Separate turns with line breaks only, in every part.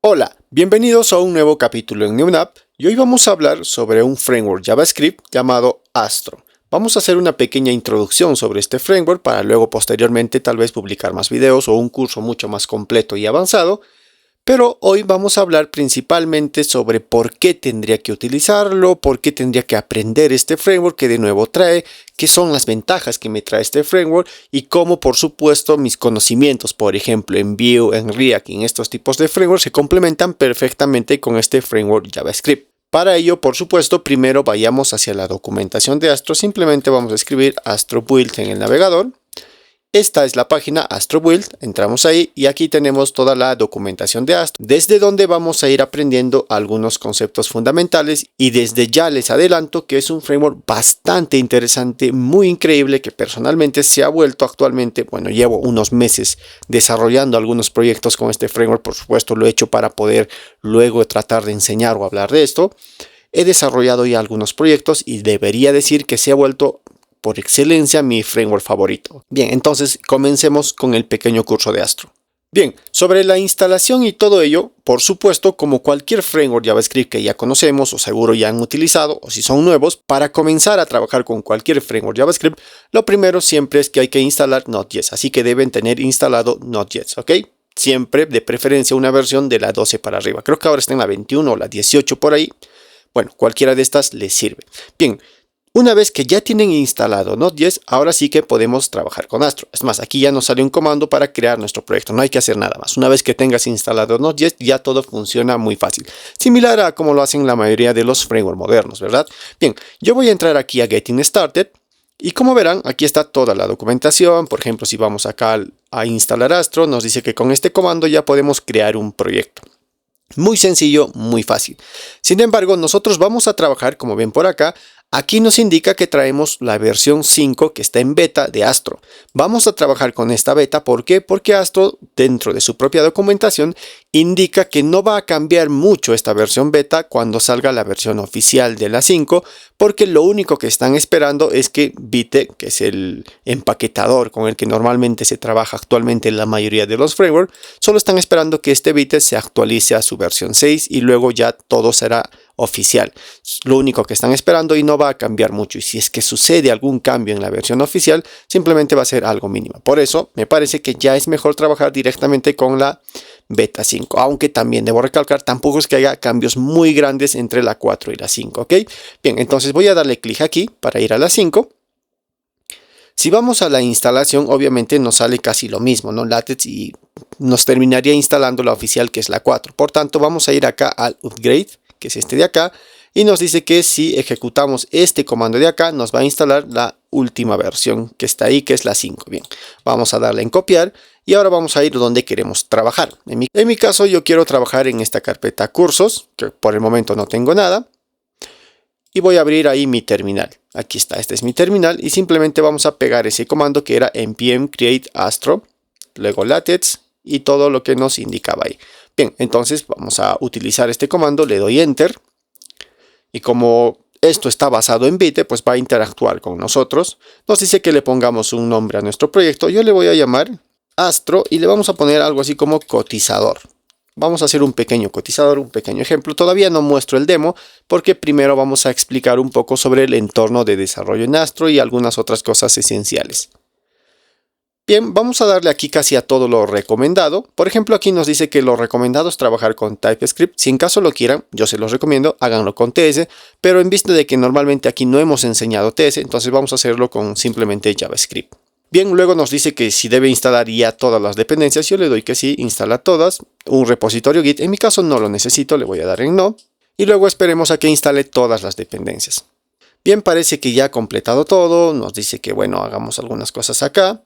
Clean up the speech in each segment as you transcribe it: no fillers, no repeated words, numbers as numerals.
Hola, bienvenidos a un nuevo capítulo en NewNav y hoy vamos a hablar sobre un framework JavaScript llamado Astro. Vamos a hacer una pequeña introducción sobre este framework para luego posteriormente tal vez publicar más videos o un curso mucho más completo y avanzado. Pero hoy vamos a hablar principalmente sobre por qué tendría que utilizarlo, por qué tendría que aprender este framework que de nuevo trae, qué son las ventajas que me trae este framework y cómo por supuesto mis conocimientos, por ejemplo en Vue, en React y en estos tipos de frameworks se complementan perfectamente con este framework JavaScript. Para ello, por supuesto, primero vayamos hacia la documentación de Astro, simplemente vamos a escribir Astro Build en el navegador. Esta es la página Astro Build, entramos ahí y aquí tenemos toda la documentación de Astro, desde donde vamos a ir aprendiendo algunos conceptos fundamentales y desde ya les adelanto que es un framework bastante interesante, muy increíble, que personalmente se ha vuelto actualmente, bueno, llevo unos meses desarrollando algunos proyectos con este framework, por supuesto lo he hecho para poder luego tratar de enseñar o hablar de esto. He desarrollado ya algunos proyectos y debería decir que se ha vuelto por excelencia mi framework favorito. Bien, entonces comencemos con el pequeño curso de Astro. Bien, sobre la instalación y todo ello, por supuesto, como cualquier framework JavaScript que ya conocemos o seguro ya han utilizado o si son nuevos, para comenzar a trabajar con cualquier framework JavaScript, lo primero siempre es que hay que instalar Node.js, así que deben tener instalado Node.js, ¿ok? Siempre de preferencia una versión de la 12 para arriba. Creo que ahora está en la 21 o la 18 por ahí. Bueno, cualquiera de estas les sirve. Bien. Una vez que ya tienen instalado Node.js, ahora sí que podemos trabajar con Astro. Es más, aquí ya nos sale un comando para crear nuestro proyecto. No hay que hacer nada más. Una vez que tengas instalado Node.js, ya todo funciona muy fácil. Similar a como lo hacen la mayoría de los frameworks modernos, ¿verdad? Bien, yo voy a entrar aquí a Getting Started. Y como verán, aquí está toda la documentación. Por ejemplo, si vamos acá a instalar Astro, nos dice que con este comando ya podemos crear un proyecto. Muy sencillo, muy fácil. Sin embargo, nosotros vamos a trabajar, como ven por acá, aquí nos indica que traemos la versión 5 que está en beta de Astro. Vamos a trabajar con esta beta, ¿por qué? Porque Astro, dentro de su propia documentación, indica que no va a cambiar mucho esta versión beta cuando salga la versión oficial de la 5, porque lo único que están esperando es que Vite, que es el empaquetador con el que normalmente se trabaja actualmente en la mayoría de los frameworks, solo están esperando que este Vite se actualice a su versión 6 y luego ya todo será oficial. Lo único que están esperando y no va a cambiar mucho, y si es que sucede algún cambio en la versión oficial, simplemente va a ser algo mínimo. Por eso me parece que ya es mejor trabajar directamente con la beta 5, aunque también debo recalcar, tampoco es que haya cambios muy grandes entre la 4 y la 5, ¿ok? Bien, entonces voy a darle clic aquí para ir a la 5. Si vamos a la instalación, obviamente nos sale casi lo mismo, ¿no? Latex, y nos terminaría instalando la oficial, que es la 4. Por tanto, vamos a ir acá al upgrade, que es este de acá, y nos dice que si ejecutamos este comando de acá, nos va a instalar la última versión que está ahí, que es la 5. Bien, vamos a darle en copiar y ahora vamos a ir donde queremos trabajar. En mi caso, yo quiero trabajar en esta carpeta cursos, que por el momento no tengo nada. Y voy a abrir ahí mi terminal. Aquí está, este es mi terminal y simplemente vamos a pegar ese comando que era npm create astro, luego latex y todo lo que nos indicaba ahí. Bien, entonces vamos a utilizar este comando, le doy enter y como esto está basado en Vite, pues va a interactuar con nosotros. Nos dice que le pongamos un nombre a nuestro proyecto. Yo le voy a llamar Astro y le vamos a poner algo así como cotizador. Vamos a hacer un pequeño cotizador, un pequeño ejemplo. Todavía no muestro el demo porque primero vamos a explicar un poco sobre el entorno de desarrollo en Astro y algunas otras cosas esenciales. Bien, vamos a darle aquí casi a todo lo recomendado. Por ejemplo, aquí nos dice que lo recomendado es trabajar con TypeScript. Si en caso lo quieran, yo se los recomiendo, háganlo con TS. Pero en vista de que normalmente aquí no hemos enseñado TS, entonces vamos a hacerlo con simplemente JavaScript. Bien, luego nos dice que si debe instalar ya todas las dependencias. Yo le doy que sí, instala todas. Un repositorio Git. En mi caso no lo necesito, le voy a dar en no. Y luego esperemos a que instale todas las dependencias. Bien, parece que ya ha completado todo. Nos dice que bueno, hagamos algunas cosas acá.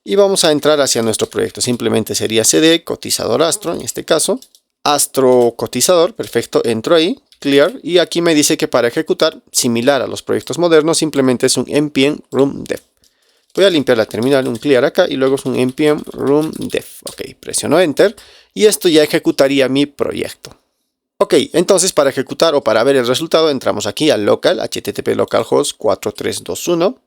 Y vamos a entrar hacia nuestro proyecto. Simplemente sería cd cotizador astro, en este caso. Astro cotizador, perfecto, entro ahí, clear. Y aquí me dice que para ejecutar, similar a los proyectos modernos, simplemente es un npm run dev. Voy a limpiar la terminal, un clear acá y luego es un npm run dev. Ok, presiono enter y esto ya ejecutaría mi proyecto. Ok, entonces para ejecutar o para ver el resultado entramos aquí al local, http localhost 4321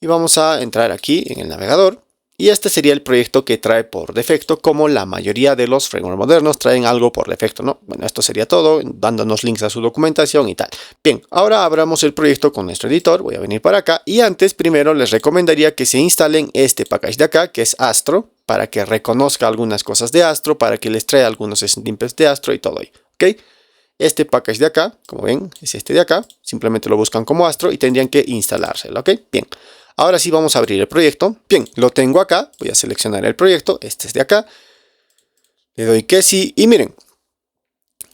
y vamos a entrar aquí en el navegador Y este sería el proyecto que trae por defecto, como la mayoría de los frameworks modernos traen algo por defecto, ¿no? Bueno, esto sería todo, dándonos links a su documentación y tal. Bien, ahora abramos el proyecto con nuestro editor. Voy a venir para acá y antes, primero les recomendaría que se instalen este package de acá, que es Astro, para que reconozca algunas cosas de Astro, para que les traiga algunos snippets de Astro y todo ello, ¿ok? Este package de acá, como ven, es este de acá. Simplemente lo buscan como Astro y tendrían que instalárselo, ¿ok? Bien. Ahora sí vamos a abrir el proyecto. Bien, lo tengo acá. Voy a seleccionar el proyecto. Este es de acá. Le doy que sí. Y miren,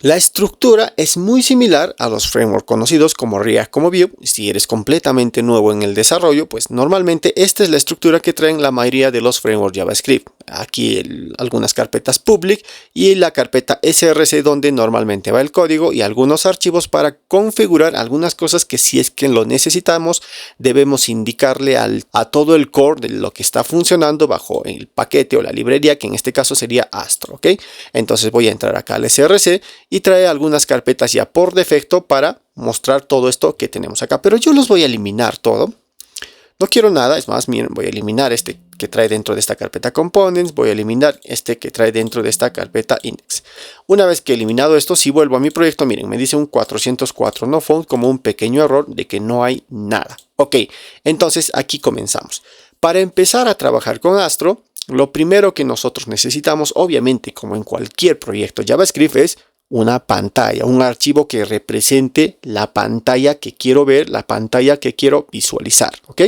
la estructura es muy similar a los frameworks conocidos como React como Vue. Si eres completamente nuevo en el desarrollo, pues normalmente esta es la estructura que traen la mayoría de los frameworks JavaScript. Aquí algunas carpetas public y la carpeta src donde normalmente va el código y algunos archivos para configurar algunas cosas que si es que lo necesitamos debemos indicarle a todo el core de lo que está funcionando bajo el paquete o la librería, que en este caso sería Astro, ¿ok? Entonces voy a entrar acá al src y trae algunas carpetas ya por defecto para mostrar todo esto que tenemos acá, pero yo los voy a eliminar todo. No quiero nada, es más, miren, voy a eliminar este que trae dentro de esta carpeta components, voy a eliminar este que trae dentro de esta carpeta index. Una vez que he eliminado esto, si vuelvo a mi proyecto, miren, me dice un 404 no found como un pequeño error de que no hay nada. Ok, entonces aquí comenzamos. Para empezar a trabajar con Astro, lo primero que nosotros necesitamos, obviamente como en cualquier proyecto JavaScript, es una pantalla, un archivo que represente la pantalla que quiero ver, la pantalla que quiero visualizar, ¿ok?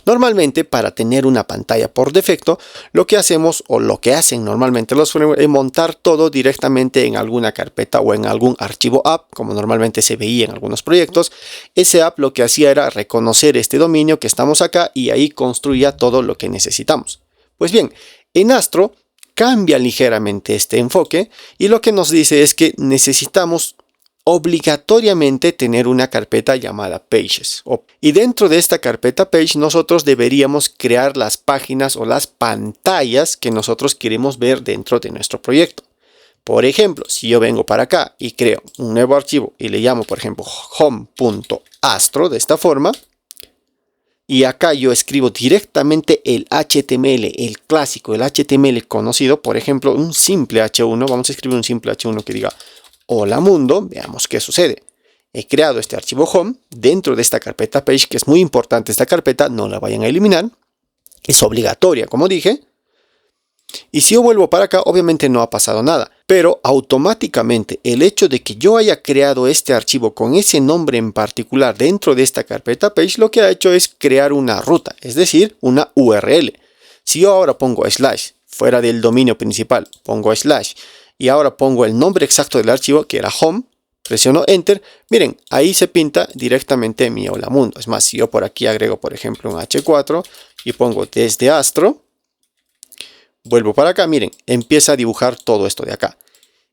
Normalmente para tener una pantalla por defecto, lo que hacemos o lo que hacen normalmente los frameworks es montar todo directamente en alguna carpeta o en algún archivo app, como normalmente se veía en algunos proyectos. Ese app lo que hacía era reconocer este dominio que estamos acá y ahí construía todo lo que necesitamos. Pues bien, en Astro cambia ligeramente este enfoque y lo que nos dice es que necesitamos obligatoriamente tener una carpeta llamada Pages. Y dentro de esta carpeta Page nosotros deberíamos crear las páginas o las pantallas que nosotros queremos ver dentro de nuestro proyecto. Por ejemplo, si yo vengo para acá y creo un nuevo archivo y le llamo, por ejemplo, home.astro de esta forma, y acá yo escribo directamente el HTML, el clásico, el HTML conocido, por ejemplo, un simple H1, vamos a escribir un simple H1 que diga hola mundo, veamos qué sucede. He creado este archivo home dentro de esta carpeta page, que es muy importante esta carpeta, no la vayan a eliminar, es obligatoria como dije. Y si yo vuelvo para acá, obviamente no ha pasado nada, pero automáticamente el hecho de que yo haya creado este archivo con ese nombre en particular dentro de esta carpeta page, lo que ha hecho es crear una ruta, es decir, una URL. Si yo ahora pongo slash, fuera del dominio principal, pongo slash, y ahora pongo el nombre exacto del archivo, que era home, presiono enter, miren, ahí se pinta directamente mi hola mundo. Es más, si yo por aquí agrego, por ejemplo, un H4 y pongo desde Astro, vuelvo para acá, miren, empieza a dibujar todo esto de acá.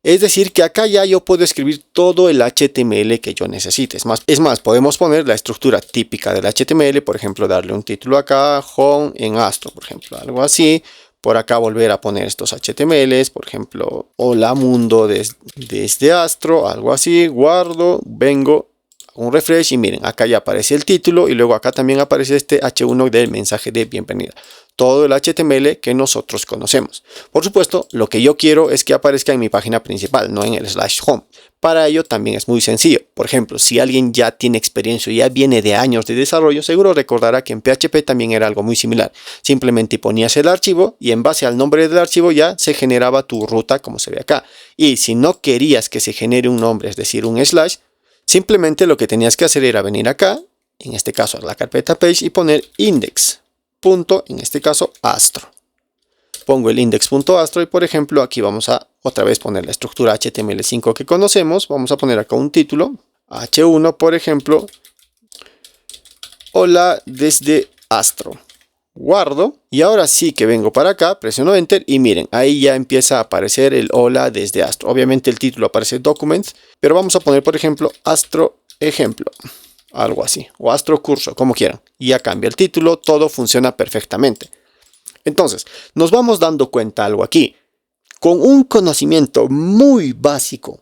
Es decir, que acá ya yo puedo escribir todo el HTML que yo necesite. Es más, podemos poner la estructura típica del HTML, por ejemplo, darle un título acá, home en Astro, por ejemplo, algo así. Por acá volver a poner estos HTMLs, por ejemplo, hola mundo desde Astro, algo así, guardo, vengo, un refresh y miren, acá ya aparece el título y luego acá también aparece este H1 del mensaje de bienvenida. Todo el HTML que nosotros conocemos. Por supuesto, lo que yo quiero es que aparezca en mi página principal, no en el slash home. Para ello también es muy sencillo. Por ejemplo, si alguien ya tiene experiencia y ya viene de años de desarrollo, seguro recordará que en PHP también era algo muy similar. Simplemente ponías el archivo y en base al nombre del archivo ya se generaba tu ruta como se ve acá. Y si no querías que se genere un nombre, es decir, un slash, simplemente lo que tenías que hacer era venir acá, en este caso a la carpeta page, y poner index. En este caso Astro. Pongo el index.astro y por ejemplo aquí vamos a otra vez poner la estructura HTML5 que conocemos. Vamos a poner acá un título H1 por ejemplo, hola desde Astro. Guardo y ahora sí que vengo para acá, presiono enter y miren, ahí ya empieza a aparecer el hola desde Astro. Obviamente el título aparece documents, pero vamos a poner por ejemplo Astro ejemplo. Algo así, o Astro curso, como quieran. Y ya cambia el título, todo funciona perfectamente. Entonces, nos vamos dando cuenta algo aquí. Con un conocimiento muy básico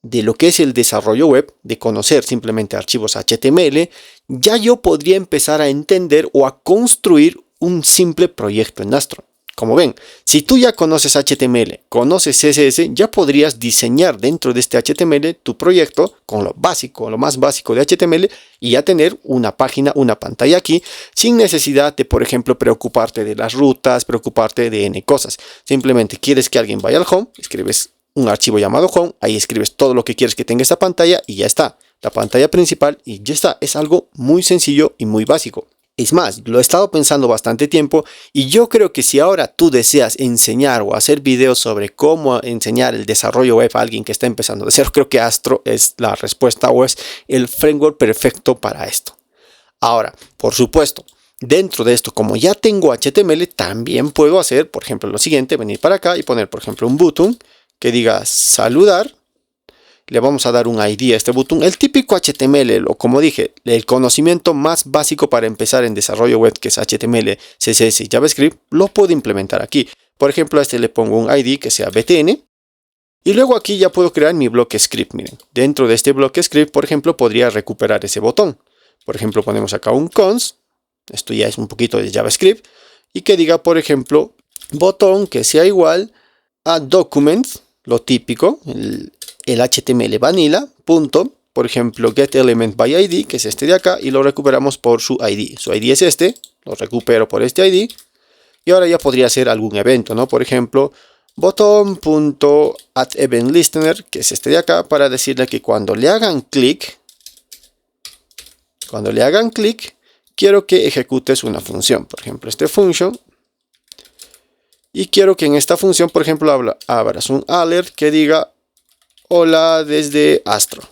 de lo que es el desarrollo web, de conocer simplemente archivos HTML, ya yo podría empezar a entender o a construir un simple proyecto en Astro. Como ven, si tú ya conoces HTML, conoces CSS, ya podrías diseñar dentro de este HTML tu proyecto con lo básico, lo más básico de HTML y ya tener una página, una pantalla aquí, sin necesidad de, por ejemplo, preocuparte de las rutas, preocuparte de N cosas. Simplemente quieres que alguien vaya al home, escribes un archivo llamado home, ahí escribes todo lo que quieres que tenga esta pantalla y ya está. La pantalla principal y ya está. Es algo muy sencillo y muy básico. Es más, lo he estado pensando bastante tiempo y yo creo que si ahora tú deseas enseñar o hacer videos sobre cómo enseñar el desarrollo web a alguien que está empezando de cero, creo que Astro es la respuesta o es el framework perfecto para esto. Ahora, por supuesto, dentro de esto, como ya tengo HTML, también puedo hacer, por ejemplo, lo siguiente, venir para acá y poner, por ejemplo, un button que diga saludar. Le vamos a dar un ID a este botón. El típico HTML, o como dije, el conocimiento más básico para empezar en desarrollo web, que es HTML, CSS y JavaScript, lo puedo implementar aquí. Por ejemplo, a este le pongo un ID que sea BTN. Y luego aquí ya puedo crear mi bloque script. Miren, dentro de este bloque script, por ejemplo, podría recuperar ese botón. Por ejemplo, ponemos acá un cons. Esto ya es un poquito de JavaScript. Y que diga, por ejemplo, botón que sea igual a document, lo típico, el HTML vanilla, punto, por ejemplo, getElementById, que es este de acá, y lo recuperamos por su ID. Su ID es este, lo recupero por este ID, y ahora ya podría ser algún evento, ¿no? Por ejemplo, botón.addEventListener, que es este de acá, para decirle que cuando le hagan clic, quiero que ejecutes una función. Por ejemplo, este function. Y quiero que en esta función, por ejemplo, abras un alert que diga hola desde Astro.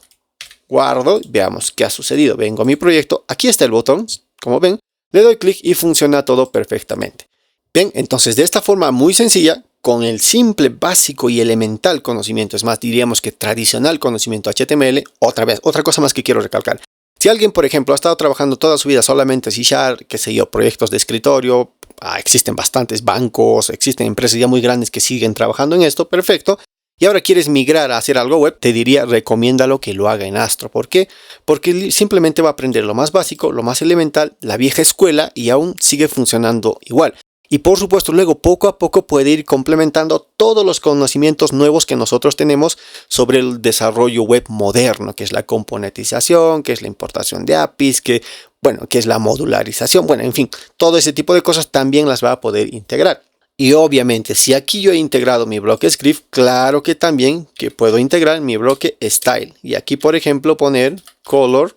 Guardo, veamos qué ha sucedido. Vengo a mi proyecto, aquí está el botón, como ven, le doy clic y funciona todo perfectamente. Bien, entonces de esta forma muy sencilla, con el simple, básico y elemental conocimiento, es más, diríamos que tradicional conocimiento HTML, otra cosa más que quiero recalcar. Si alguien, por ejemplo, ha estado trabajando toda su vida solamente C#, qué sé yo, proyectos de escritorio, existen bastantes bancos, existen empresas ya muy grandes que siguen trabajando en esto, perfecto. Y ahora quieres migrar a hacer algo web, te diría, recomiéndalo que lo haga en Astro. ¿Por qué? Porque simplemente va a aprender lo más básico, lo más elemental, la vieja escuela y aún sigue funcionando igual. Y por supuesto, luego poco a poco puede ir complementando todos los conocimientos nuevos que nosotros tenemos sobre el desarrollo web moderno, que es la componentización, que es la importación de APIs, que es la modularización. Bueno, en fin, todo ese tipo de cosas también las va a poder integrar. Y obviamente, si aquí yo he integrado mi bloque script, claro que también que puedo integrar mi bloque style. Y aquí, por ejemplo, poner color,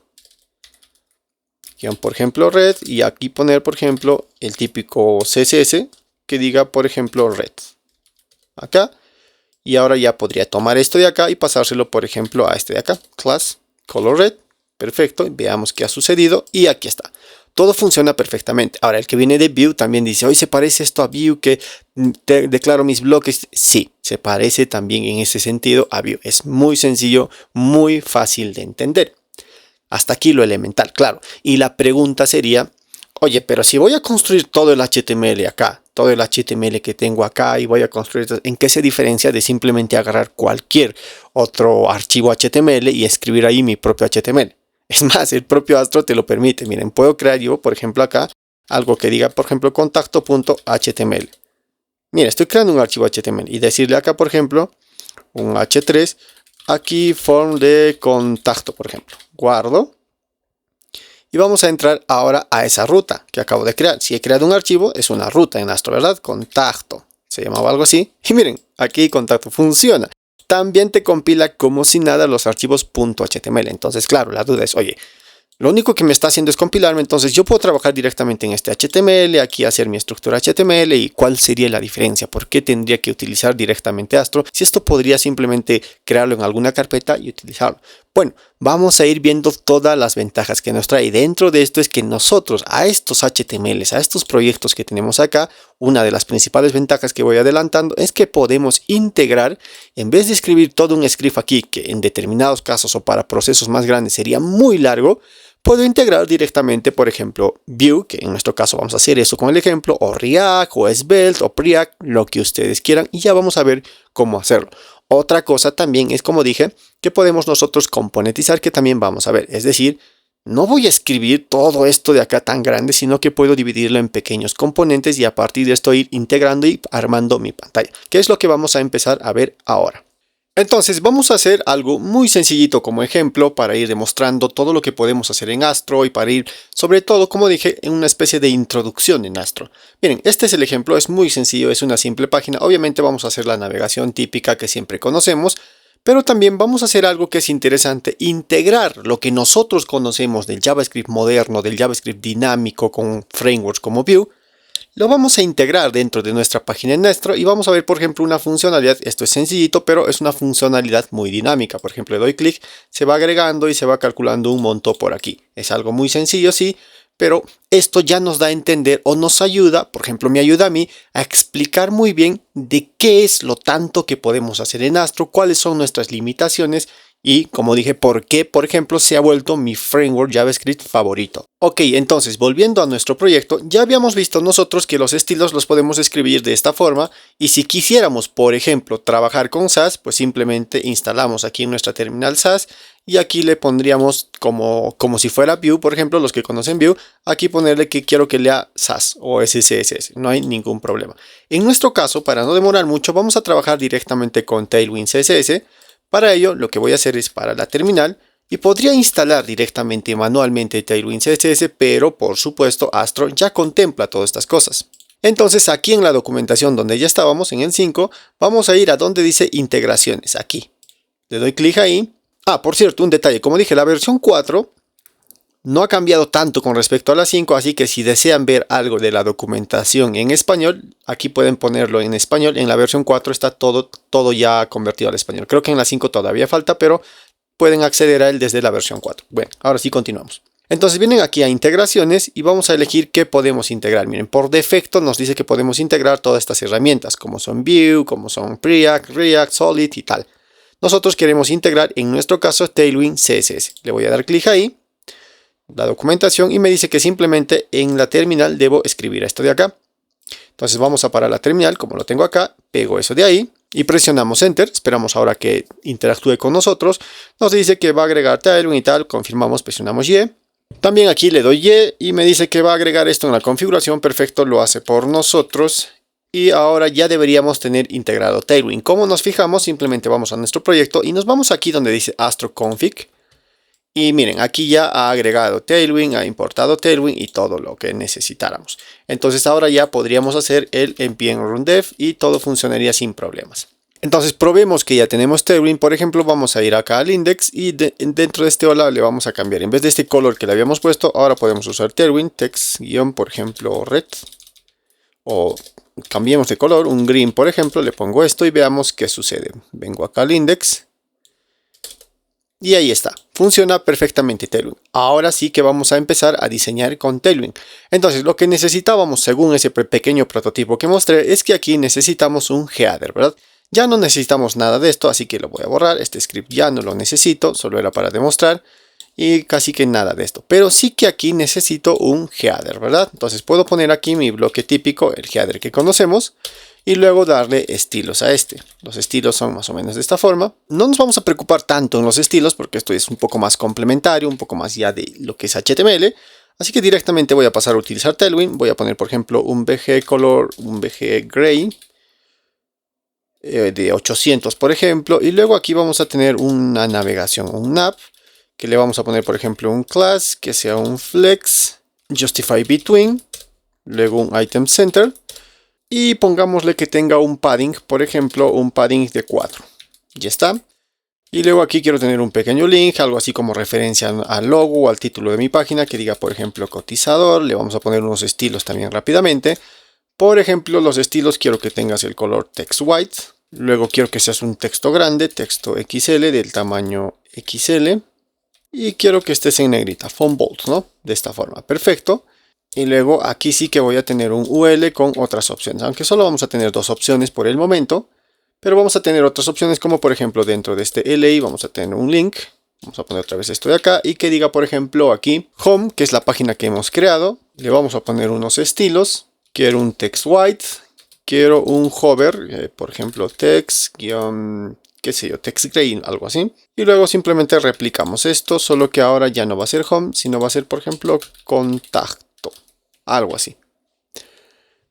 por ejemplo, red. Y aquí poner, por ejemplo, el típico CSS que diga, por ejemplo, red. Acá. Y ahora ya podría tomar esto de acá y pasárselo, por ejemplo, a este de acá. Class color red. Perfecto. Veamos qué ha sucedido. Y aquí está. Todo funciona perfectamente. Ahora, el que viene de Vue también dice, hoy se parece esto a Vue que declaro mis bloques. Sí, se parece también en ese sentido a Vue. Es muy sencillo, muy fácil de entender. Hasta aquí lo elemental, claro. Y la pregunta sería, oye, pero si voy a construir todo el HTML acá, todo el HTML que tengo acá y voy a construir, ¿en qué se diferencia de simplemente agarrar cualquier otro archivo HTML y escribir ahí mi propio HTML? Es más, el propio Astro te lo permite. Miren, puedo crear yo, por ejemplo, acá algo que diga, por ejemplo, contacto.html. Mira, estoy creando un archivo HTML y decirle acá, por ejemplo, un h3, aquí form de contacto, por ejemplo. Guardo. Y vamos a entrar ahora a esa ruta que acabo de crear. Si he creado un archivo, es una ruta en Astro, ¿verdad? Contacto. Se llamaba algo así. Y miren, aquí contacto funciona. También te compila como si nada los archivos .html. Entonces, claro, la duda es, oye, lo único que me está haciendo es compilarme, entonces yo puedo trabajar directamente en este HTML, aquí hacer mi estructura HTML y cuál sería la diferencia, por qué tendría que utilizar directamente Astro, si esto podría simplemente crearlo en alguna carpeta y utilizarlo. Bueno, vamos a ir viendo todas las ventajas que nos trae. Dentro de esto es que nosotros a estos HTMLs, a estos proyectos que tenemos acá, una de las principales ventajas que voy adelantando es que podemos integrar, en vez de escribir todo un script aquí, que en determinados casos o para procesos más grandes sería muy largo, puedo integrar directamente, por ejemplo, Vue, que en nuestro caso vamos a hacer eso con el ejemplo, o React, o Svelte, o Preact, lo que ustedes quieran, y ya vamos a ver cómo hacerlo. Otra cosa también es, como dije, que podemos nosotros componentizar, que también vamos a ver, es decir, no voy a escribir todo esto de acá tan grande, sino que puedo dividirlo en pequeños componentes y a partir de esto ir integrando y armando mi pantalla, que es lo que vamos a empezar a ver ahora. Entonces vamos a hacer algo muy sencillito como ejemplo para ir demostrando todo lo que podemos hacer en Astro y para ir, sobre todo, como dije, en una especie de introducción en Astro. Miren, este es el ejemplo, es muy sencillo, es una simple página. Obviamente vamos a hacer la navegación típica que siempre conocemos, pero también vamos a hacer algo que es interesante, integrar lo que nosotros conocemos del JavaScript moderno, del JavaScript dinámico con frameworks como Vue. Lo vamos a integrar dentro de nuestra página en Astro y vamos a ver, por ejemplo, una funcionalidad. Esto es sencillito, pero es una funcionalidad muy dinámica. Por ejemplo, le doy clic, se va agregando y se va calculando un monto por aquí. Es algo muy sencillo, sí, pero esto ya nos da a entender o nos ayuda, por ejemplo, me ayuda a mí a explicar muy bien de qué es lo tanto que podemos hacer en Astro, cuáles son nuestras limitaciones y, como dije, por qué, por ejemplo, se ha vuelto mi framework JavaScript favorito. Ok, entonces, volviendo a nuestro proyecto, ya habíamos visto nosotros que los estilos los podemos escribir de esta forma y si quisiéramos, por ejemplo, trabajar con Sass, pues simplemente instalamos aquí en nuestra terminal Sass y aquí le pondríamos como si fuera Vue, por ejemplo, los que conocen Vue, aquí ponerle que quiero que lea Sass o SCSS, no hay ningún problema. En nuestro caso, para no demorar mucho, vamos a trabajar directamente con Tailwind CSS. Para ello, lo que voy a hacer es para la terminal y podría instalar directamente manualmente Tailwind CSS, pero por supuesto Astro ya contempla todas estas cosas. Entonces aquí en la documentación donde ya estábamos, en el 5, vamos a ir a donde dice integraciones, aquí. Le doy clic ahí. Por cierto, un detalle, como dije, la versión 4 no ha cambiado tanto con respecto a la 5, así que si desean ver algo de la documentación en español, aquí pueden ponerlo en español. En la versión 4 está todo ya convertido al español. Creo que en la 5 todavía falta, pero pueden acceder a él desde la versión 4. Bueno, ahora sí continuamos. Entonces vienen aquí a integraciones y vamos a elegir qué podemos integrar. Miren, por defecto nos dice que podemos integrar todas estas herramientas, como son Vue, como son Preact, React, Solid y tal. Nosotros queremos integrar, en nuestro caso, Tailwind CSS. Le voy a dar clic ahí, la documentación, y me dice que simplemente en la terminal debo escribir esto de acá. Entonces vamos a parar la terminal, como lo tengo acá, pego eso de ahí y presionamos Enter. Esperamos ahora que interactúe con nosotros. Nos dice que va a agregar Tailwind y tal, confirmamos, presionamos Y. También aquí le doy Y y me dice que va a agregar esto en la configuración. Perfecto, lo hace por nosotros. Y ahora ya deberíamos tener integrado Tailwind. ¿Cómo nos fijamos? Simplemente vamos a nuestro proyecto y nos vamos aquí donde dice Astro Config. Y miren, aquí ya ha agregado Tailwind, ha importado Tailwind y todo lo que necesitáramos. Entonces ahora ya podríamos hacer el npm run dev y todo funcionaría sin problemas. Entonces probemos que ya tenemos Tailwind. Por ejemplo, vamos a ir acá al index y dentro de este hola le vamos a cambiar. En vez de este color que le habíamos puesto, ahora podemos usar Tailwind, text por ejemplo red. O cambiemos de color, un green por ejemplo, le pongo esto y veamos qué sucede. Vengo acá al index. Y ahí está, funciona perfectamente Tailwind. Ahora sí que vamos a empezar a diseñar con Tailwind. Entonces lo que necesitábamos según ese pequeño prototipo que mostré es que aquí necesitamos un header, ¿verdad? Ya no necesitamos nada de esto, así que lo voy a borrar. Este script ya no lo necesito, solo era para demostrar. Y casi que nada de esto. Pero sí que aquí necesito un header, ¿verdad? Entonces puedo poner aquí mi bloque típico, el header que conocemos. Y luego darle estilos a este. Los estilos son más o menos de esta forma. No nos vamos a preocupar tanto en los estilos porque esto es un poco más complementario, un poco más ya de lo que es HTML. Así que directamente voy a pasar a utilizar Tailwind. Voy a poner por ejemplo un BG color, un BG gray de 800 por ejemplo. Y luego aquí vamos a tener una navegación, un nav, que le vamos a poner por ejemplo un class que sea un flex, justify between, luego un item center. Y pongámosle que tenga un padding, por ejemplo, un padding de 4. Ya está. Y luego aquí quiero tener un pequeño link, algo así como referencia al logo o al título de mi página, que diga, por ejemplo, cotizador. Le vamos a poner unos estilos también rápidamente. Por ejemplo, los estilos quiero que tengas el color text white. Luego quiero que seas un texto grande, texto XL, del tamaño XL. Y quiero que estés en negrita, font bold, ¿no? De esta forma, perfecto. Y luego aquí sí que voy a tener un UL con otras opciones, aunque solo vamos a tener dos opciones por el momento, pero vamos a tener otras opciones como por ejemplo dentro de este LA vamos a tener un link, vamos a poner otra vez esto de acá y que diga por ejemplo aquí home, que es la página que hemos creado, le vamos a poner unos estilos, quiero un text white, quiero un hover, por ejemplo text qué sé yo, TextGray, algo así. Y luego simplemente replicamos esto, solo que ahora ya no va a ser home, sino va a ser, por ejemplo, contacto, algo así.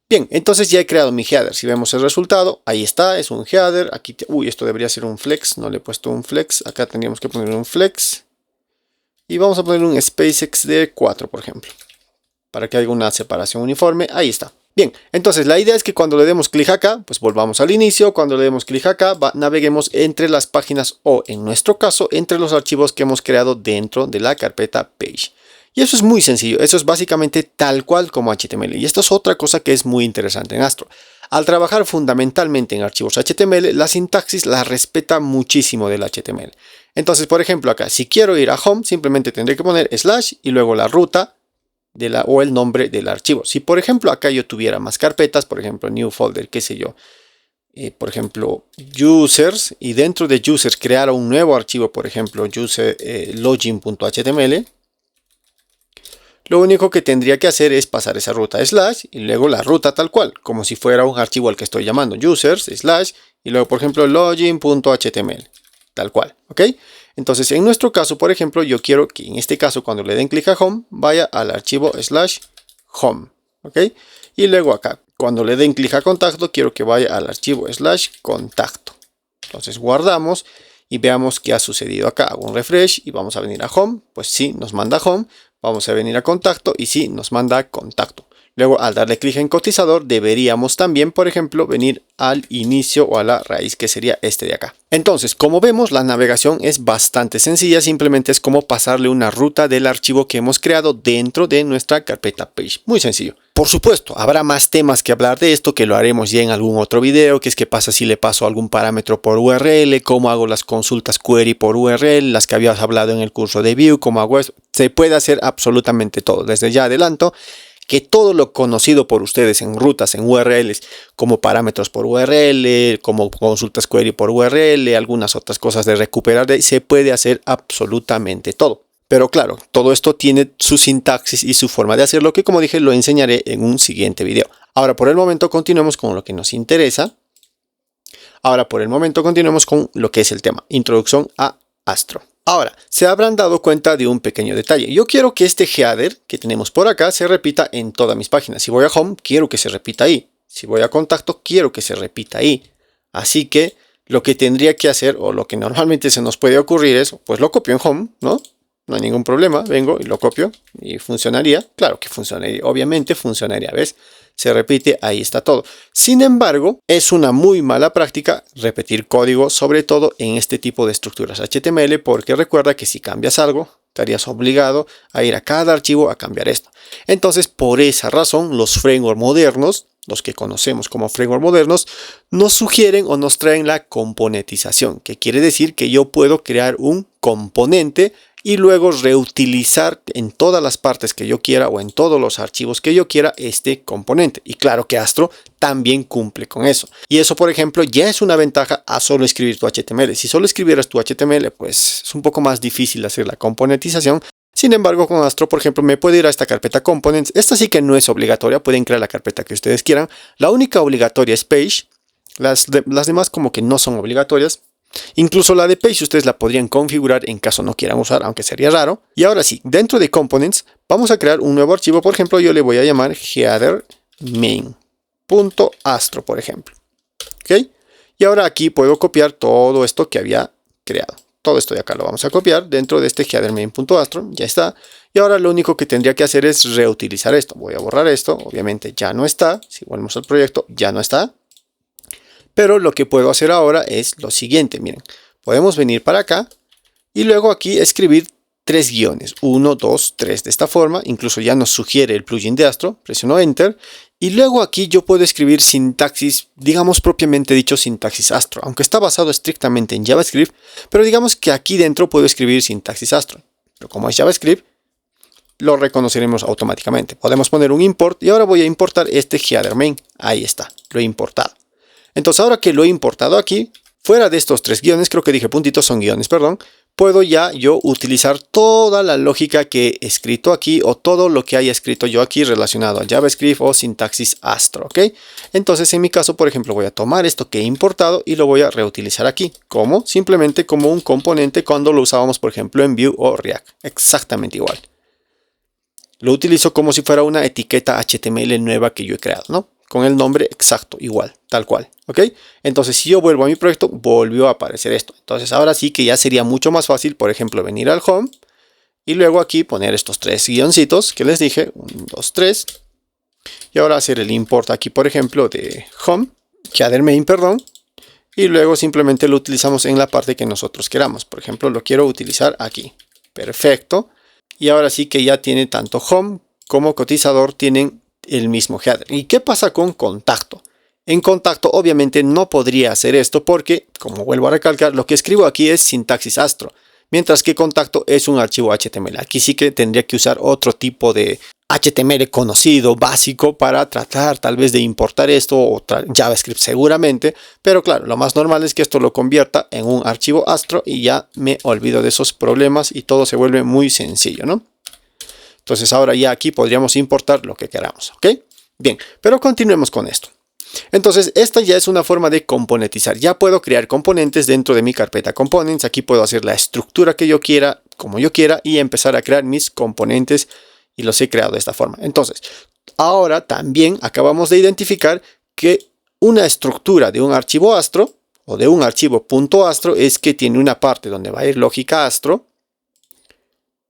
Bien, entonces ya he creado mi header. Si vemos el resultado, ahí está, es un header. Aquí, uy, esto debería ser un flex, no le he puesto un flex. Acá tendríamos que poner un flex. Y vamos a poner un SpaceX de 4, por ejemplo, para que haya una separación uniforme. Ahí está. Bien, entonces la idea es que cuando le demos clic acá, pues volvamos al inicio. Cuando le demos clic acá, naveguemos entre las páginas o, en nuestro caso, entre los archivos que hemos creado dentro de la carpeta Page. Y eso es muy sencillo, eso es básicamente tal cual como HTML. Y esto es otra cosa que es muy interesante en Astro. Al trabajar fundamentalmente en archivos HTML, la sintaxis la respeta muchísimo del HTML. Entonces, por ejemplo, acá, si quiero ir a home, simplemente tendré que poner slash y luego la ruta o el nombre del archivo. Si, por ejemplo, acá yo tuviera más carpetas, por ejemplo, new folder, qué sé yo, por ejemplo, users, y dentro de users creara un nuevo archivo, por ejemplo, user login.html, lo único que tendría que hacer es pasar esa ruta slash y luego la ruta tal cual, como si fuera un archivo al que estoy llamando users slash y luego por ejemplo login.html, tal cual, ¿ok? Entonces en nuestro caso, por ejemplo, yo quiero que en este caso cuando le den clic a home, vaya al archivo slash home, ¿ok? Y luego acá, cuando le den clic a contacto, quiero que vaya al archivo slash contacto. Entonces guardamos y veamos qué ha sucedido acá. Hago un refresh y vamos a venir a home, pues sí, nos manda home. Vamos a venir a contacto y sí, nos manda contacto. Luego al darle clic en cotizador deberíamos también, por ejemplo, venir al inicio o a la raíz que sería este de acá. Entonces, como vemos, la navegación es bastante sencilla, simplemente es como pasarle una ruta del archivo que hemos creado dentro de nuestra carpeta Page. Muy sencillo. Por supuesto, habrá más temas que hablar de esto, que lo haremos ya en algún otro video, que es qué pasa si le paso algún parámetro por URL, cómo hago las consultas query por URL, las que habías hablado en el curso de Vue, cómo hago eso. Se puede hacer absolutamente todo. Desde ya adelanto que todo lo conocido por ustedes en rutas, en URLs, como parámetros por URL, como consultas query por URL, algunas otras cosas de recuperar, se puede hacer absolutamente todo. Pero claro, todo esto tiene su sintaxis y su forma de hacerlo, que como dije lo enseñaré en un siguiente video. Ahora por el momento continuemos con lo que nos interesa. Ahora por el momento continuemos con lo que es el tema, introducción a Astro. Ahora, se habrán dado cuenta de un pequeño detalle. Yo quiero que este header que tenemos por acá se repita en todas mis páginas. Si voy a home, quiero que se repita ahí. Si voy a contacto, quiero que se repita ahí. Así que lo que tendría que hacer, o lo que normalmente se nos puede ocurrir es, pues lo copio en home, ¿no? No hay ningún problema, vengo y lo copio y funcionaría. Claro que funcionaría, obviamente funcionaría, ¿ves? Se repite, ahí está todo. Sin embargo, es una muy mala práctica repetir código, sobre todo en este tipo de estructuras HTML, porque recuerda que si cambias algo, estarías obligado a ir a cada archivo a cambiar esto. Entonces, por esa razón, los frameworks modernos, los que conocemos como frameworks modernos, nos sugieren o nos traen la componentización, que quiere decir que yo puedo crear un componente y luego reutilizar en todas las partes que yo quiera o en todos los archivos que yo quiera este componente. Y claro que Astro también cumple con eso. Y eso, por ejemplo, ya es una ventaja a solo escribir tu HTML. Si solo escribieras tu HTML, pues es un poco más difícil hacer la componentización. Sin embargo, con Astro, por ejemplo, me puedo ir a esta carpeta Components. Esta sí que no es obligatoria, pueden crear la carpeta que ustedes quieran. La única obligatoria es Page. Las demás como que no son obligatorias. Incluso la de Page ustedes la podrían configurar en caso no quieran usar, aunque sería raro. Y ahora sí, dentro de Components vamos a crear un nuevo archivo. Por ejemplo, yo le voy a llamar header main.astro, por ejemplo. ¿Ok? Y ahora aquí puedo copiar todo esto que había creado. Todo esto de acá lo vamos a copiar dentro de este header main.astro. Ya está. Y ahora lo único que tendría que hacer es reutilizar esto. Voy a borrar esto. Obviamente ya no está. Si volvemos al proyecto, ya no está. Pero lo que puedo hacer ahora es lo siguiente, miren, podemos venir para acá y luego aquí escribir 3 guiones, 1, 2, 3 de esta forma, incluso ya nos sugiere el plugin de Astro, presiono Enter y luego aquí yo puedo escribir sintaxis, digamos propiamente dicho sintaxis Astro, aunque está basado estrictamente en JavaScript, pero digamos que aquí dentro puedo escribir sintaxis Astro, pero como es JavaScript, lo reconoceremos automáticamente. Podemos poner un import y ahora voy a importar este header main, ahí está, lo he importado. Entonces ahora que lo he importado aquí, fuera de estos 3 guiones, creo que dije puntitos, son guiones, perdón, puedo ya yo utilizar toda la lógica que he escrito aquí o todo lo que haya escrito yo aquí relacionado a JavaScript o sintaxis Astro, ¿ok? Entonces en mi caso, por ejemplo, voy a tomar esto que he importado y lo voy a reutilizar aquí. ¿Cómo? Simplemente como un componente cuando lo usábamos, por ejemplo, en Vue o React. Exactamente igual. Lo utilizo como si fuera una etiqueta HTML nueva que yo he creado, ¿no? Con el nombre exacto, igual, tal cual, ¿ok? Entonces, si yo vuelvo a mi proyecto, volvió a aparecer esto. Entonces, ahora sí que ya sería mucho más fácil, por ejemplo, venir al Home y luego aquí poner estos 3 guioncitos que les dije, 1, 2, 3. Y ahora hacer el import aquí, por ejemplo, de Home, header main, perdón. Y luego simplemente lo utilizamos en la parte que nosotros queramos. Por ejemplo, lo quiero utilizar aquí. Perfecto. Y ahora sí que ya tiene tanto Home como cotizador tienen el mismo header. ¿Y qué pasa con contacto? En contacto obviamente no podría hacer esto porque, como vuelvo a recalcar, lo que escribo aquí es sintaxis Astro, mientras que contacto es un archivo HTML. Aquí sí que tendría que usar otro tipo de HTML conocido, básico, para tratar tal vez de importar esto o JavaScript seguramente, pero claro, lo más normal es que esto lo convierta en un archivo Astro y ya me olvido de esos problemas y todo se vuelve muy sencillo, ¿no? Entonces ahora ya aquí podríamos importar lo que queramos, ¿ok? Bien, pero continuemos con esto. Entonces esta ya es una forma de componentizar. Ya puedo crear componentes dentro de mi carpeta components. Aquí puedo hacer la estructura que yo quiera, como yo quiera, y empezar a crear mis componentes y los he creado de esta forma. Entonces, ahora también acabamos de identificar que una estructura de un archivo Astro o de un archivo .astro es que tiene una parte donde va a ir lógica Astro,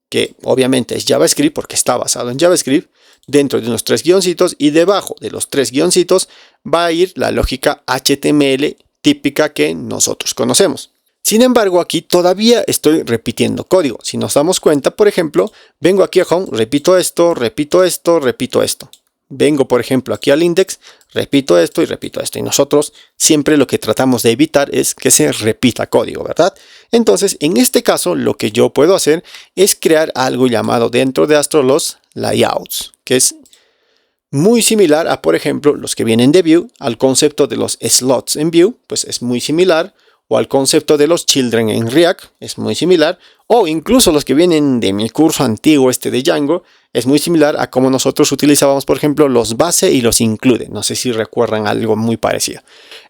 que obviamente es JavaScript porque está basado en JavaScript, dentro de unos 3 guioncitos, y debajo de los 3 guioncitos va a ir la lógica HTML típica que nosotros conocemos. Sin embargo, aquí todavía estoy repitiendo código. Si nos damos cuenta, por ejemplo, vengo aquí a Home, repito esto, repito esto, repito esto. Vengo, por ejemplo, aquí al index, repito esto y repito esto. Y nosotros siempre lo que tratamos de evitar es que se repita código, ¿verdad? Entonces, en este caso, lo que yo puedo hacer es crear algo llamado dentro de Astro los layouts, que es muy similar a, por ejemplo, los que vienen de Vue, al concepto de los slots en Vue, pues es muy similar, o al concepto de los children en React, es muy similar, o incluso los que vienen de mi curso antiguo este de Django, es muy similar a como nosotros utilizábamos, por ejemplo, los base y los include. No sé si recuerdan algo muy parecido.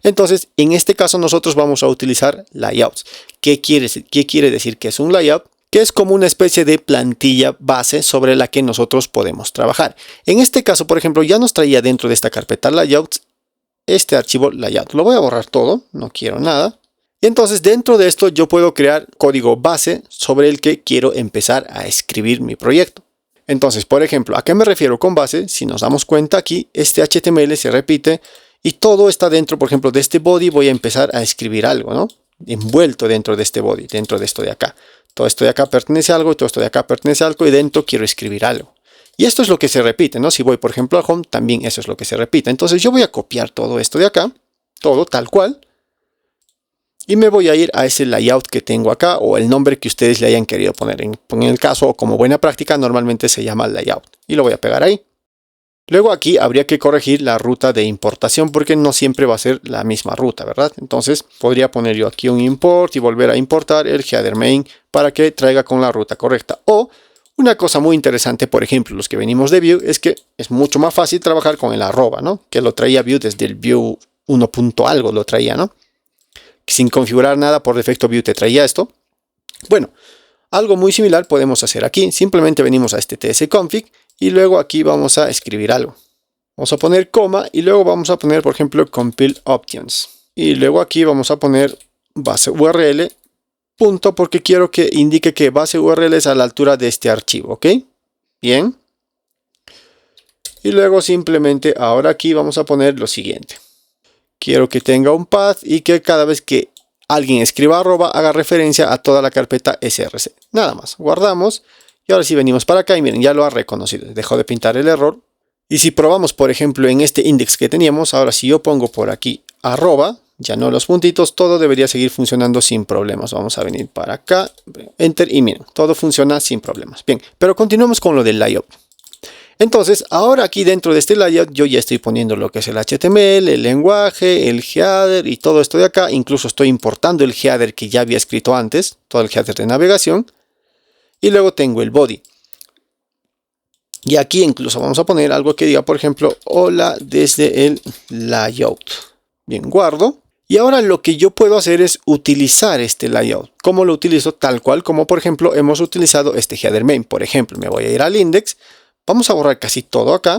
Entonces, en este caso nosotros vamos a utilizar layouts. ¿Qué quiere decir que es un layout? Que es como una especie de plantilla base sobre la que nosotros podemos trabajar. En este caso, por ejemplo, ya nos traía dentro de esta carpeta layouts este archivo layout. Lo voy a borrar todo, no quiero nada. Y entonces dentro de esto yo puedo crear código base sobre el que quiero empezar a escribir mi proyecto. Entonces, por ejemplo, ¿a qué me refiero con base? Si nos damos cuenta aquí, este HTML se repite y todo está dentro, por ejemplo, de este body. Voy a empezar a escribir algo, ¿no? Envuelto dentro de este body, dentro de esto de acá. Todo esto de acá pertenece a algo, todo esto de acá pertenece a algo y dentro quiero escribir algo. Y esto es lo que se repite, ¿no? Si voy, por ejemplo, a Home, también eso es lo que se repite. Entonces yo voy a copiar todo esto de acá, todo tal cual. Y me voy a ir a ese layout que tengo acá o el nombre que ustedes le hayan querido poner. En el caso, como buena práctica, normalmente se llama layout. Y lo voy a pegar ahí. Luego aquí habría que corregir la ruta de importación porque no siempre va a ser la misma ruta, ¿verdad? Entonces podría poner yo aquí un import y volver a importar el header main para que traiga con la ruta correcta. O una cosa muy interesante, por ejemplo, los que venimos de Vue, es que es mucho más fácil trabajar con el arroba, ¿no? Que lo traía Vue desde el Vue 1. Algo lo traía, ¿no? Sin configurar nada, por defecto Vue te traía esto. Bueno, algo muy similar podemos hacer aquí. Simplemente venimos a este tsconfig y luego aquí vamos a escribir algo. Vamos a poner coma y luego vamos a poner, por ejemplo, compile options. Y luego aquí vamos a poner base URL, punto, porque quiero que indique que base URL es a la altura de este archivo, ¿ok? Bien. Y luego simplemente ahora aquí vamos a poner lo siguiente. Quiero que tenga un path y que cada vez que alguien escriba arroba haga referencia a toda la carpeta src. Nada más. Guardamos. Y ahora sí venimos para acá y miren, ya lo ha reconocido. Dejó de pintar el error. Y si probamos, por ejemplo, en este index que teníamos, ahora si yo pongo por aquí arroba, ya no los puntitos, todo debería seguir funcionando sin problemas. Vamos a venir para acá, enter y miren, todo funciona sin problemas. Bien, pero continuamos con lo del layout. Entonces, ahora aquí dentro de este layout yo ya estoy poniendo lo que es el HTML, el lenguaje, el header y todo esto de acá. Incluso estoy importando el header que ya había escrito antes, todo el header de navegación. Y luego tengo el body. Y aquí incluso vamos a poner algo que diga, por ejemplo, hola desde el layout. Bien, guardo. Y ahora lo que yo puedo hacer es utilizar este layout. ¿Cómo lo utilizo? Tal cual como, por ejemplo, hemos utilizado este header main. Por ejemplo, me voy a ir al index. Vamos a borrar casi todo acá.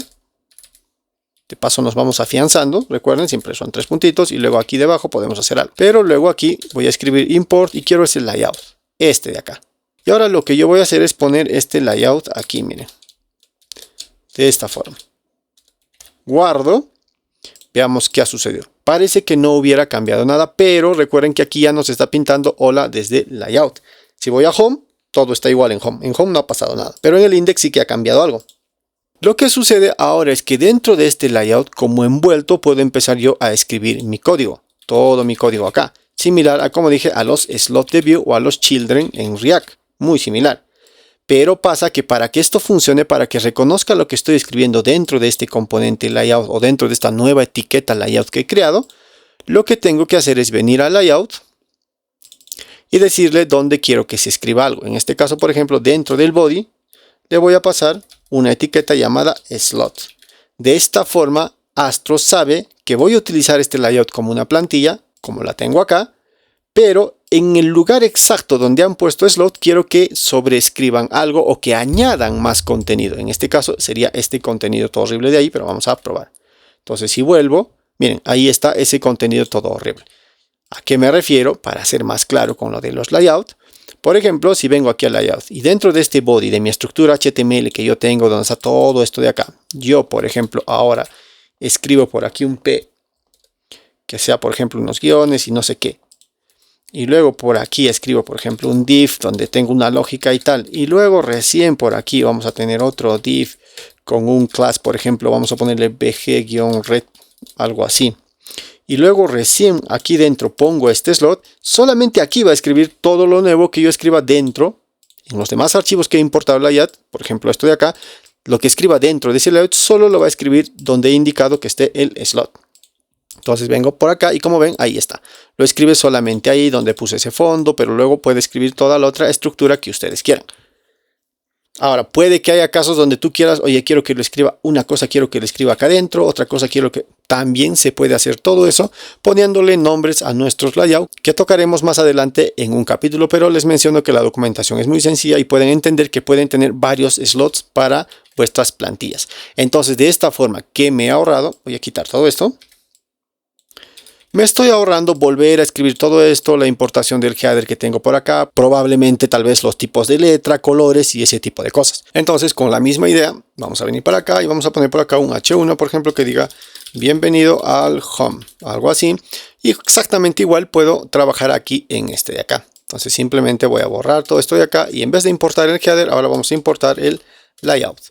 De paso nos vamos afianzando. Recuerden, siempre son 3 puntitos. Y luego aquí debajo podemos hacer algo. Pero luego aquí voy a escribir import y quiero ese layout. Este de acá. Y ahora lo que yo voy a hacer es poner este layout aquí, miren. De esta forma. Guardo. Veamos qué ha sucedido. Parece que no hubiera cambiado nada, pero recuerden que aquí ya nos está pintando hola desde layout. Si voy a home, todo está igual en home. En home no ha pasado nada, pero en el index sí que ha cambiado algo. Lo que sucede ahora es que dentro de este layout, como envuelto, puedo empezar yo a escribir mi código. Todo mi código acá. Similar a, como dije, a los slot de view o a los children en React. Muy similar. Pero pasa que para que esto funcione, para que reconozca lo que estoy escribiendo dentro de este componente layout o dentro de esta nueva etiqueta layout que he creado, lo que tengo que hacer es venir al layout y decirle dónde quiero que se escriba algo. En este caso, por ejemplo, dentro del body, le voy a pasar una etiqueta llamada slot. De esta forma, Astro sabe que voy a utilizar este layout como una plantilla, como la tengo acá, pero en el lugar exacto donde han puesto slot, quiero que sobreescriban algo o que añadan más contenido. En este caso sería este contenido todo horrible de ahí, pero vamos a probar. Entonces si vuelvo, miren, ahí está ese contenido todo horrible. ¿A qué me refiero? Para ser más claro con lo de los layouts. Por ejemplo, si vengo aquí al layout y dentro de este body de mi estructura HTML que yo tengo, donde está todo esto de acá, yo, por ejemplo, ahora escribo por aquí un P, que sea, por ejemplo, unos guiones y no sé qué. Y luego por aquí escribo, por ejemplo, un div donde tengo una lógica y tal. Y luego recién por aquí vamos a tener otro div con un class, por ejemplo, vamos a ponerle bg-red, algo así. Y luego recién aquí dentro pongo este slot. Solamente aquí va a escribir todo lo nuevo que yo escriba dentro. En los demás archivos que he importado el layout, por ejemplo esto de acá, lo que escriba dentro de ese layout solo lo va a escribir donde he indicado que esté el slot. Entonces vengo por acá y como ven, ahí está. Lo escribe solamente ahí donde puse ese fondo, pero luego puede escribir toda la otra estructura que ustedes quieran. Ahora, puede que haya casos donde tú quieras, oye, quiero que lo escriba una cosa, quiero que lo escriba acá adentro, otra cosa quiero que... También se puede hacer todo eso poniéndole nombres a nuestros layouts, que tocaremos más adelante en un capítulo, pero les menciono que la documentación es muy sencilla y pueden entender que pueden tener varios slots para vuestras plantillas. Entonces, de esta forma que me he ahorrado, voy a quitar todo esto. Me estoy ahorrando volver a escribir todo esto, la importación del header que tengo por acá, probablemente tal vez los tipos de letra, colores y ese tipo de cosas. Entonces, con la misma idea, vamos a venir para acá y vamos a poner por acá un H1, por ejemplo, que diga bienvenido al home, algo así. Y exactamente igual puedo trabajar aquí en este de acá. Entonces, simplemente voy a borrar todo esto de acá y en vez de importar el header, ahora vamos a importar el layout.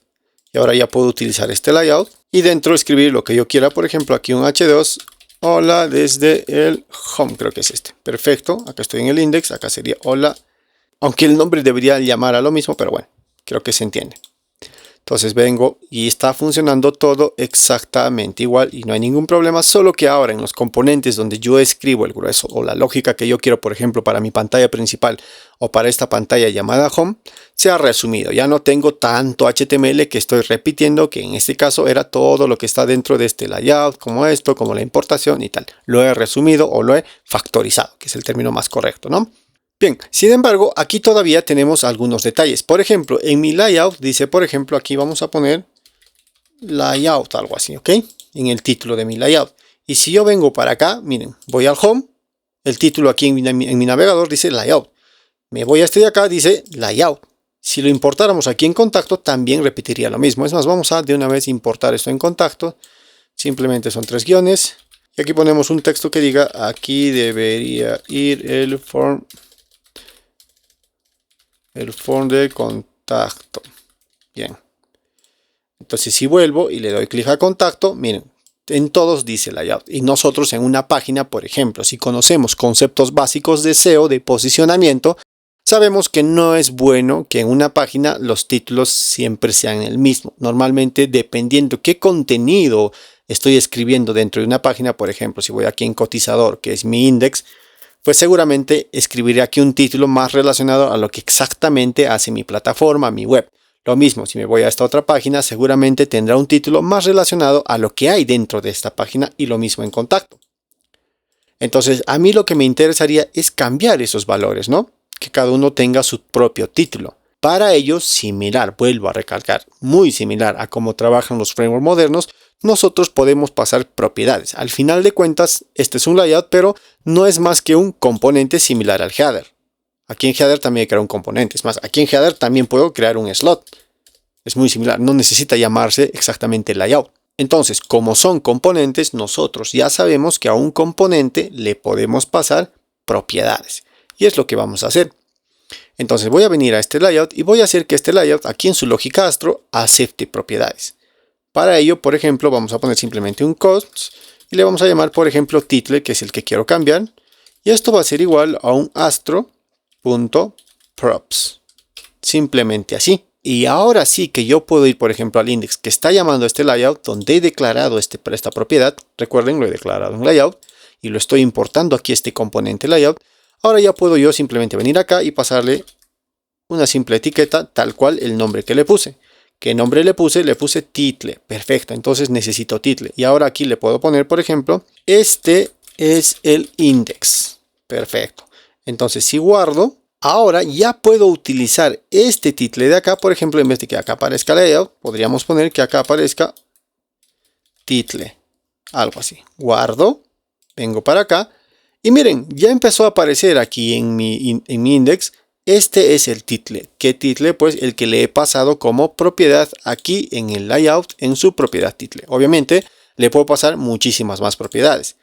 Y ahora ya puedo utilizar este layout y dentro escribir lo que yo quiera, por ejemplo, aquí un H2. Hola desde el home, creo que es este. Perfecto, acá estoy en el index, acá sería hola. Aunque el nombre debería llamar a lo mismo, pero bueno, creo que se entiende. Entonces vengo y está funcionando todo exactamente igual y no hay ningún problema, solo que ahora en los componentes donde yo escribo el grueso o la lógica que yo quiero, por ejemplo, para mi pantalla principal o para esta pantalla llamada home, se ha resumido. Ya no tengo tanto HTML que estoy repitiendo, que en este caso era todo lo que está dentro de este layout, como esto, como la importación y tal. Lo he resumido o lo he factorizado, que es el término más correcto, ¿no? Bien, sin embargo, aquí todavía tenemos algunos detalles. Por ejemplo, en mi layout dice, por ejemplo, aquí vamos a poner layout, algo así, ¿ok? En el título de mi layout. Y si yo vengo para acá, miren, voy al home, el título aquí en mi navegador dice layout. Me voy a este de acá, dice layout. Si lo importáramos aquí en contacto, también repetiría lo mismo. Es más, vamos a de una vez importar esto en contacto. Simplemente son 3 guiones. Y aquí ponemos un texto que diga, aquí debería ir el form de contacto. Bien. Entonces si vuelvo y le doy clic a contacto, miren, en todos dice layout. Y nosotros en una página, por ejemplo, si conocemos conceptos básicos de SEO, de posicionamiento, Sabemos que no es bueno que en una página los títulos siempre sean el mismo. Normalmente, dependiendo qué contenido estoy escribiendo dentro de una página, por ejemplo, si voy aquí en cotizador, que es mi index, pues seguramente escribiré aquí un título más relacionado a lo que exactamente hace mi plataforma, mi web. Lo mismo, si me voy a esta otra página, seguramente tendrá un título más relacionado a lo que hay dentro de esta página y lo mismo en contacto. Entonces, a mí lo que me interesaría es cambiar esos valores, ¿no? Que cada uno tenga su propio título. Para ello, similar, vuelvo a recalcar, muy similar a cómo trabajan los frameworks modernos, nosotros podemos pasar propiedades. Al final de cuentas, este es un layout, pero no es más que un componente similar al header. Aquí en header también hay que crear un componente. Es más, aquí en header también puedo crear un slot. Es muy similar, no necesita llamarse exactamente layout. Entonces, como son componentes, nosotros ya sabemos que a un componente le podemos pasar propiedades. Y es lo que vamos a hacer. Entonces voy a venir a este layout y voy a hacer que este layout aquí en su lógica Astro acepte propiedades. Para ello, por ejemplo, vamos a poner simplemente un const y le vamos a llamar, por ejemplo, title, que es el que quiero cambiar. Y esto va a ser igual a un astro.props. Simplemente así. Y ahora sí que yo puedo ir, por ejemplo, al index que está llamando este layout, donde he declarado esta propiedad. Recuerden, lo he declarado en layout y lo estoy importando aquí este componente layout. Ahora ya puedo yo simplemente venir acá y pasarle una simple etiqueta tal cual el nombre que le puse. ¿Qué nombre le puse? Le puse title. Perfecto, entonces necesito title. Y ahora aquí le puedo poner, por ejemplo, este es el index. Perfecto. Entonces si guardo, ahora ya puedo utilizar este title de acá. Por ejemplo, en vez de que acá aparezca layout, podríamos poner que acá aparezca title. Algo así. Guardo, vengo para acá. Y miren, ya empezó a aparecer aquí en mi index. Este es el title. ¿Qué title? Pues el que le he pasado como propiedad aquí en el layout en su propiedad title. Obviamente le puedo pasar muchísimas más propiedades.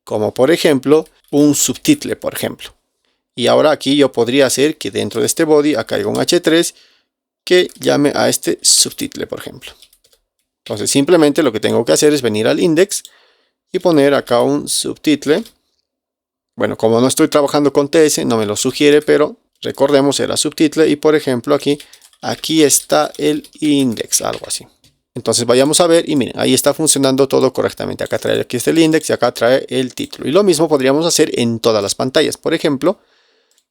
Como por ejemplo un subtitle, por ejemplo. Y ahora aquí yo podría hacer que dentro de este body acá haya un h3 que llame a este subtitle, por ejemplo. Entonces simplemente lo que tengo que hacer es venir al index y poner acá un subtitle. Bueno, como no estoy trabajando con TS, no me lo sugiere, pero recordemos, era subtitle y por ejemplo aquí está el index, algo así. Entonces vayamos a ver y miren, ahí está funcionando todo correctamente. Acá trae aquí está el index y acá trae el título. Y lo mismo podríamos hacer en todas las pantallas. Por ejemplo,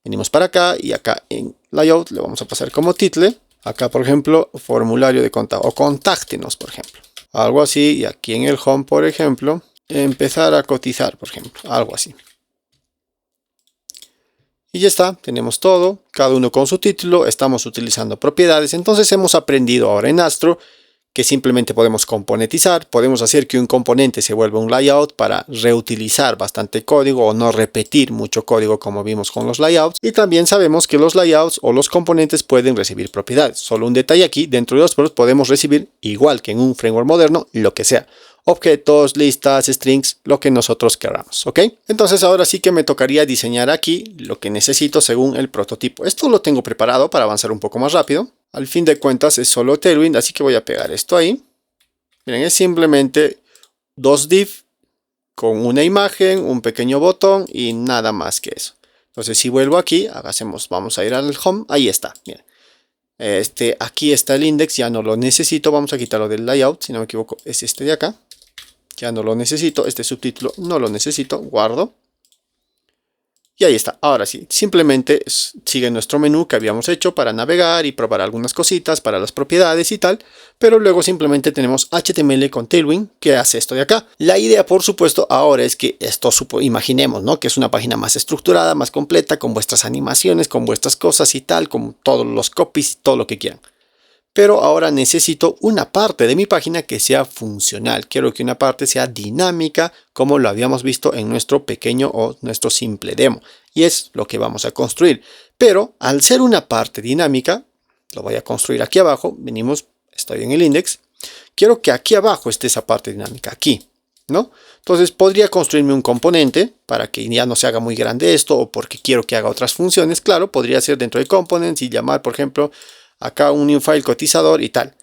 venimos para acá y acá en layout le vamos a pasar como title. Acá, por ejemplo, formulario de contacto o contáctenos, por ejemplo. Algo así. Y aquí en el home, por ejemplo, empezar a cotizar, por ejemplo. Algo así. Y ya está, tenemos todo, cada uno con su título, estamos utilizando propiedades. Entonces hemos aprendido ahora en Astro que simplemente podemos componentizar, podemos hacer que un componente se vuelva un layout para reutilizar bastante código o no repetir mucho código como vimos con los layouts. Y también sabemos que los layouts o los componentes pueden recibir propiedades. Solo un detalle aquí, dentro de los props podemos recibir, igual que en un framework moderno, lo que sea. Objetos, listas, strings, lo que nosotros queramos, ¿ok? Entonces ahora sí que me tocaría diseñar aquí lo que necesito según el prototipo. Esto lo tengo preparado para avanzar un poco más rápido. Al fin de cuentas es solo Tailwind, así que voy a pegar esto ahí. Miren, es simplemente dos div con una imagen, un pequeño botón y nada más que eso. Entonces si vuelvo aquí, vamos a ir al home, ahí está, miren. Aquí está el index, ya no lo necesito, vamos a quitarlo del layout, si no me equivoco es este de acá. Ya no lo necesito, este subtítulo no lo necesito, guardo. Y ahí está, ahora sí, simplemente sigue nuestro menú que habíamos hecho para navegar y probar algunas cositas para las propiedades y tal. Pero luego simplemente tenemos HTML con Tailwind que hace esto de acá. La idea, por supuesto, ahora es que esto, imaginemos, ¿no? Que es una página más estructurada, más completa, con vuestras animaciones, con vuestras cosas y tal, con todos los copies y todo lo que quieran. Pero ahora necesito una parte de mi página que sea funcional. Quiero que una parte sea dinámica, como lo habíamos visto en nuestro pequeño o nuestro simple demo. Y es lo que vamos a construir. Pero al ser una parte dinámica, lo voy a construir aquí abajo. Venimos, estoy en el index. Quiero que aquí abajo esté esa parte dinámica, aquí, ¿no? Entonces podría construirme un componente para que ya no se haga muy grande esto o porque quiero que haga otras funciones. Claro, podría ser dentro de components y llamar, por ejemplo, acá un new file cotizador y tal.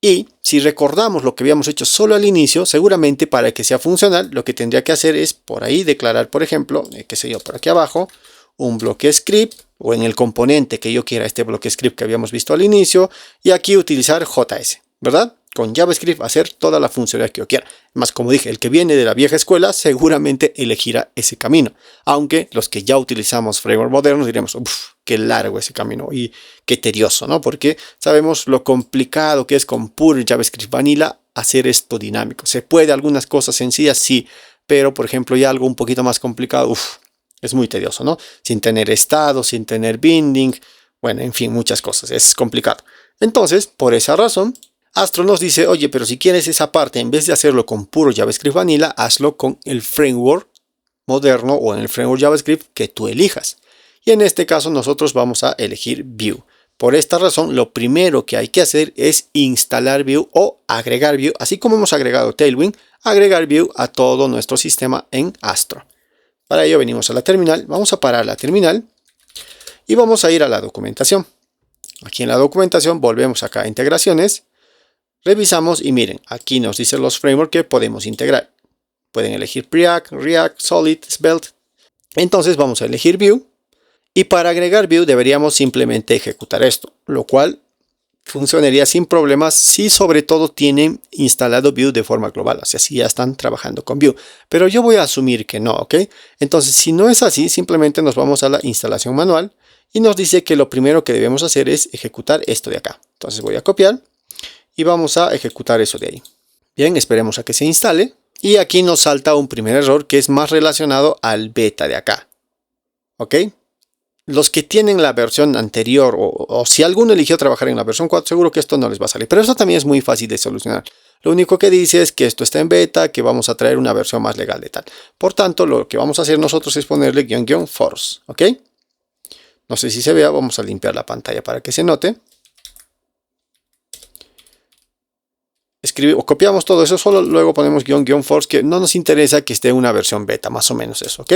Y si recordamos lo que habíamos hecho solo al inicio, seguramente para que sea funcional, lo que tendría que hacer es por ahí declarar, por ejemplo, qué sé yo, por aquí abajo, un bloque script o en el componente que yo quiera, este bloque script que habíamos visto al inicio, y aquí utilizar JS, ¿verdad? Con JavaScript hacer toda la funcionalidad que yo quiera. Más como dije, el que viene de la vieja escuela seguramente elegirá ese camino. Aunque los que ya utilizamos framework modernos diremos, uff, qué largo ese camino y qué tedioso, ¿no? Porque sabemos lo complicado que es con puro JavaScript Vanilla hacer esto dinámico. Se puede algunas cosas sencillas, sí, pero por ejemplo ya algo un poquito más complicado, uff, es muy tedioso, ¿no? Sin tener estado, sin tener binding, bueno, en fin, muchas cosas, es complicado. Entonces, por esa razón, Astro nos dice, oye, pero si quieres esa parte, en vez de hacerlo con puro JavaScript Vanilla, hazlo con el framework moderno o en el framework JavaScript que tú elijas. Y en este caso nosotros vamos a elegir Vue. Por esta razón, lo primero que hay que hacer es instalar Vue o agregar Vue, así como hemos agregado Tailwind, agregar Vue a todo nuestro sistema en Astro. Para ello venimos a la terminal, vamos a parar la terminal y vamos a ir a la documentación. Aquí en la documentación volvemos acá a integraciones. Revisamos y miren, aquí nos dice los frameworks que podemos integrar. Pueden elegir Preact, React, Solid, Svelte. Entonces vamos a elegir Vue. Y para agregar Vue deberíamos simplemente ejecutar esto. Lo cual funcionaría sin problemas si sobre todo tienen instalado Vue de forma global. O sea, si ya están trabajando con Vue. Pero yo voy a asumir que no, ¿ok? Entonces si no es así, simplemente nos vamos a la instalación manual. Y nos dice que lo primero que debemos hacer es ejecutar esto de acá. Entonces voy a copiar. Y vamos a ejecutar eso de ahí. Bien, esperemos a que se instale. Y aquí nos salta un primer error que es más relacionado al beta de acá. ¿Ok? Los que tienen la versión anterior o si alguno eligió trabajar en la versión 4, seguro que esto no les va a salir. Pero esto también es muy fácil de solucionar. Lo único que dice es que esto está en beta, que vamos a traer una versión más legal de tal. Por tanto, lo que vamos a hacer nosotros es ponerle -- force. ¿Ok? No sé si se vea, vamos a limpiar la pantalla para que se note. O copiamos todo eso, solo luego ponemos -- force, que no nos interesa que esté una versión beta, más o menos eso, ¿ok?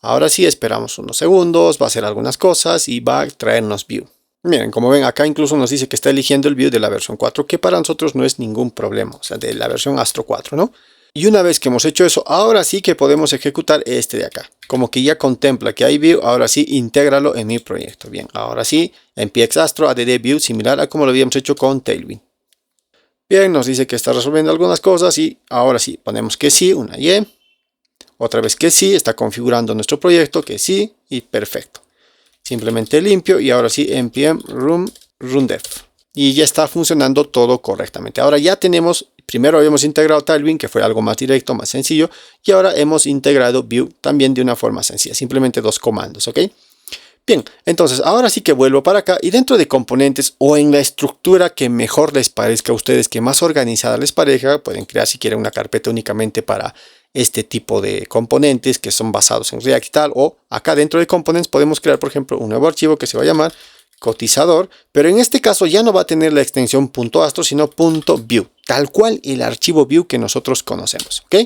Ahora sí, esperamos unos segundos, va a hacer algunas cosas y va a traernos Vue. Miren, como ven, acá incluso nos dice que está eligiendo el Vue de la versión 4, que para nosotros no es ningún problema, o sea, de la versión Astro 4, ¿no? Y una vez que hemos hecho eso, ahora sí que podemos ejecutar este de acá. Como que ya contempla que hay Vue, ahora sí, intégralo en mi proyecto. Bien, ahora sí, npx astro add Vue, similar a como lo habíamos hecho con Tailwind. Bien, nos dice que está resolviendo algunas cosas y ahora sí, ponemos que sí, una Y. Otra vez que sí, está configurando nuestro proyecto, que sí, y perfecto. Simplemente limpio y ahora sí, npm rundev. Y ya está funcionando todo correctamente. Ahora ya tenemos, primero habíamos integrado Tailwind, que fue algo más directo, más sencillo. Y ahora hemos integrado Vue también de una forma sencilla, simplemente dos comandos, ¿ok? Bien, entonces ahora sí que vuelvo para acá y dentro de componentes o en la estructura que mejor les parezca a ustedes, que más organizada les parezca, pueden crear si quieren una carpeta únicamente para este tipo de componentes que son basados en React y tal, o acá dentro de components podemos crear por ejemplo un nuevo archivo que se va a llamar cotizador, pero en este caso ya no va a tener la extensión .astro sino .vue, tal cual el archivo Vue que nosotros conocemos, ¿ok?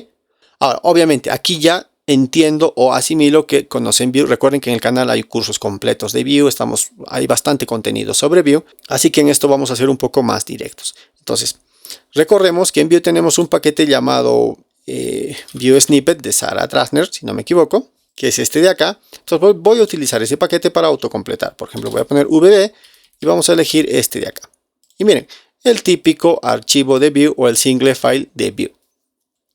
Ahora, obviamente aquí ya entiendo o asimilo que conocen Vue. Recuerden que en el canal hay cursos completos de Vue, hay bastante contenido sobre Vue, así que en esto vamos a ser un poco más directos. Entonces, recordemos que en Vue tenemos un paquete llamado Vue Snippet de Sarah Drasner, si no me equivoco, que es este de acá. Entonces voy a utilizar ese paquete para autocompletar. Por ejemplo, voy a poner vb y vamos a elegir este de acá. Y miren, el típico archivo de Vue o el single file de Vue.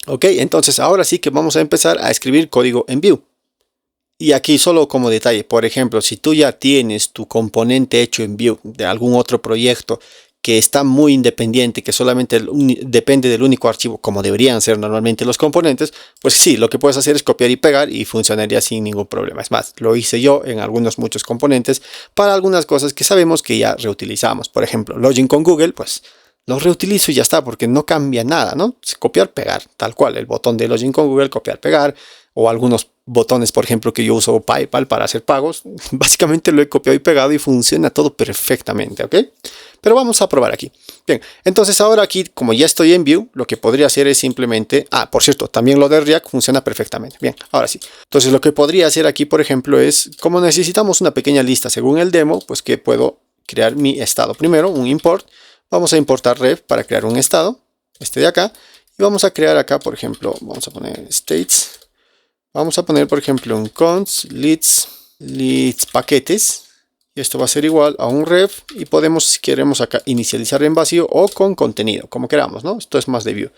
Ok, entonces ahora sí que vamos a empezar a escribir código en Vue. Y aquí solo como detalle, por ejemplo, si tú ya tienes tu componente hecho en Vue de algún otro proyecto que está muy independiente, que solamente depende del único archivo, como deberían ser normalmente los componentes, pues sí, lo que puedes hacer es copiar y pegar y funcionaría sin ningún problema. Es más, lo hice yo en muchos componentes para algunas cosas que sabemos que ya reutilizamos. Por ejemplo, login con Google, pues lo reutilizo y ya está, porque no cambia nada, ¿no? Copiar, pegar, tal cual. El botón de login con Google, copiar, pegar. O algunos botones, por ejemplo, que yo uso PayPal para hacer pagos. Básicamente lo he copiado y pegado y funciona todo perfectamente, ¿ok? Pero vamos a probar aquí. Bien, entonces ahora aquí, como ya estoy en Vue, lo que podría hacer es simplemente... Ah, por cierto, también lo de React funciona perfectamente. Bien, ahora sí. Entonces lo que podría hacer aquí, por ejemplo, es... Como necesitamos una pequeña lista según el demo, pues que puedo crear mi estado. Primero, un import. Vamos a importar ref para crear un estado, este de acá, y vamos a crear acá, por ejemplo, vamos a poner states, vamos a poner, por ejemplo, un const leads leads paquetes. Y esto va a ser igual a un ref. Y podemos, si queremos acá, inicializar en vacío o con contenido, como queramos, ¿no? Esto es más de view.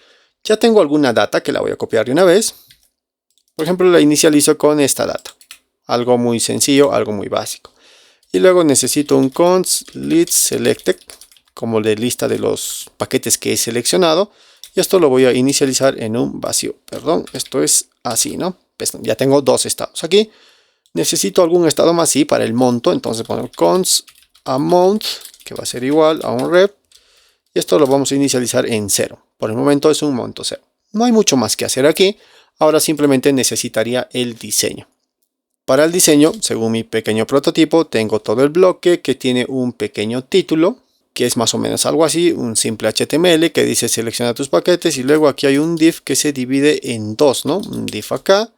Ya tengo alguna data que la voy a copiar de una vez. Por ejemplo, la inicializo con esta data. Algo muy sencillo, algo muy básico. Y luego necesito un const leads selected, como de lista de los paquetes que he seleccionado. Y esto lo voy a inicializar en un vacío. Perdón, esto es así, ¿no? Pues ya tengo dos estados aquí. Necesito algún estado más, sí, para el monto. Entonces pongo const amount, que va a ser igual a un ref. Y esto lo vamos a inicializar en 0. Por el momento es un monto 0. No hay mucho más que hacer aquí. Ahora simplemente necesitaría el diseño. Para el diseño, según mi pequeño prototipo, tengo todo el bloque que tiene un pequeño título, que es más o menos algo así, un simple HTML que dice selecciona tus paquetes, y luego aquí hay un div que se divide en dos, ¿no? Un div acá,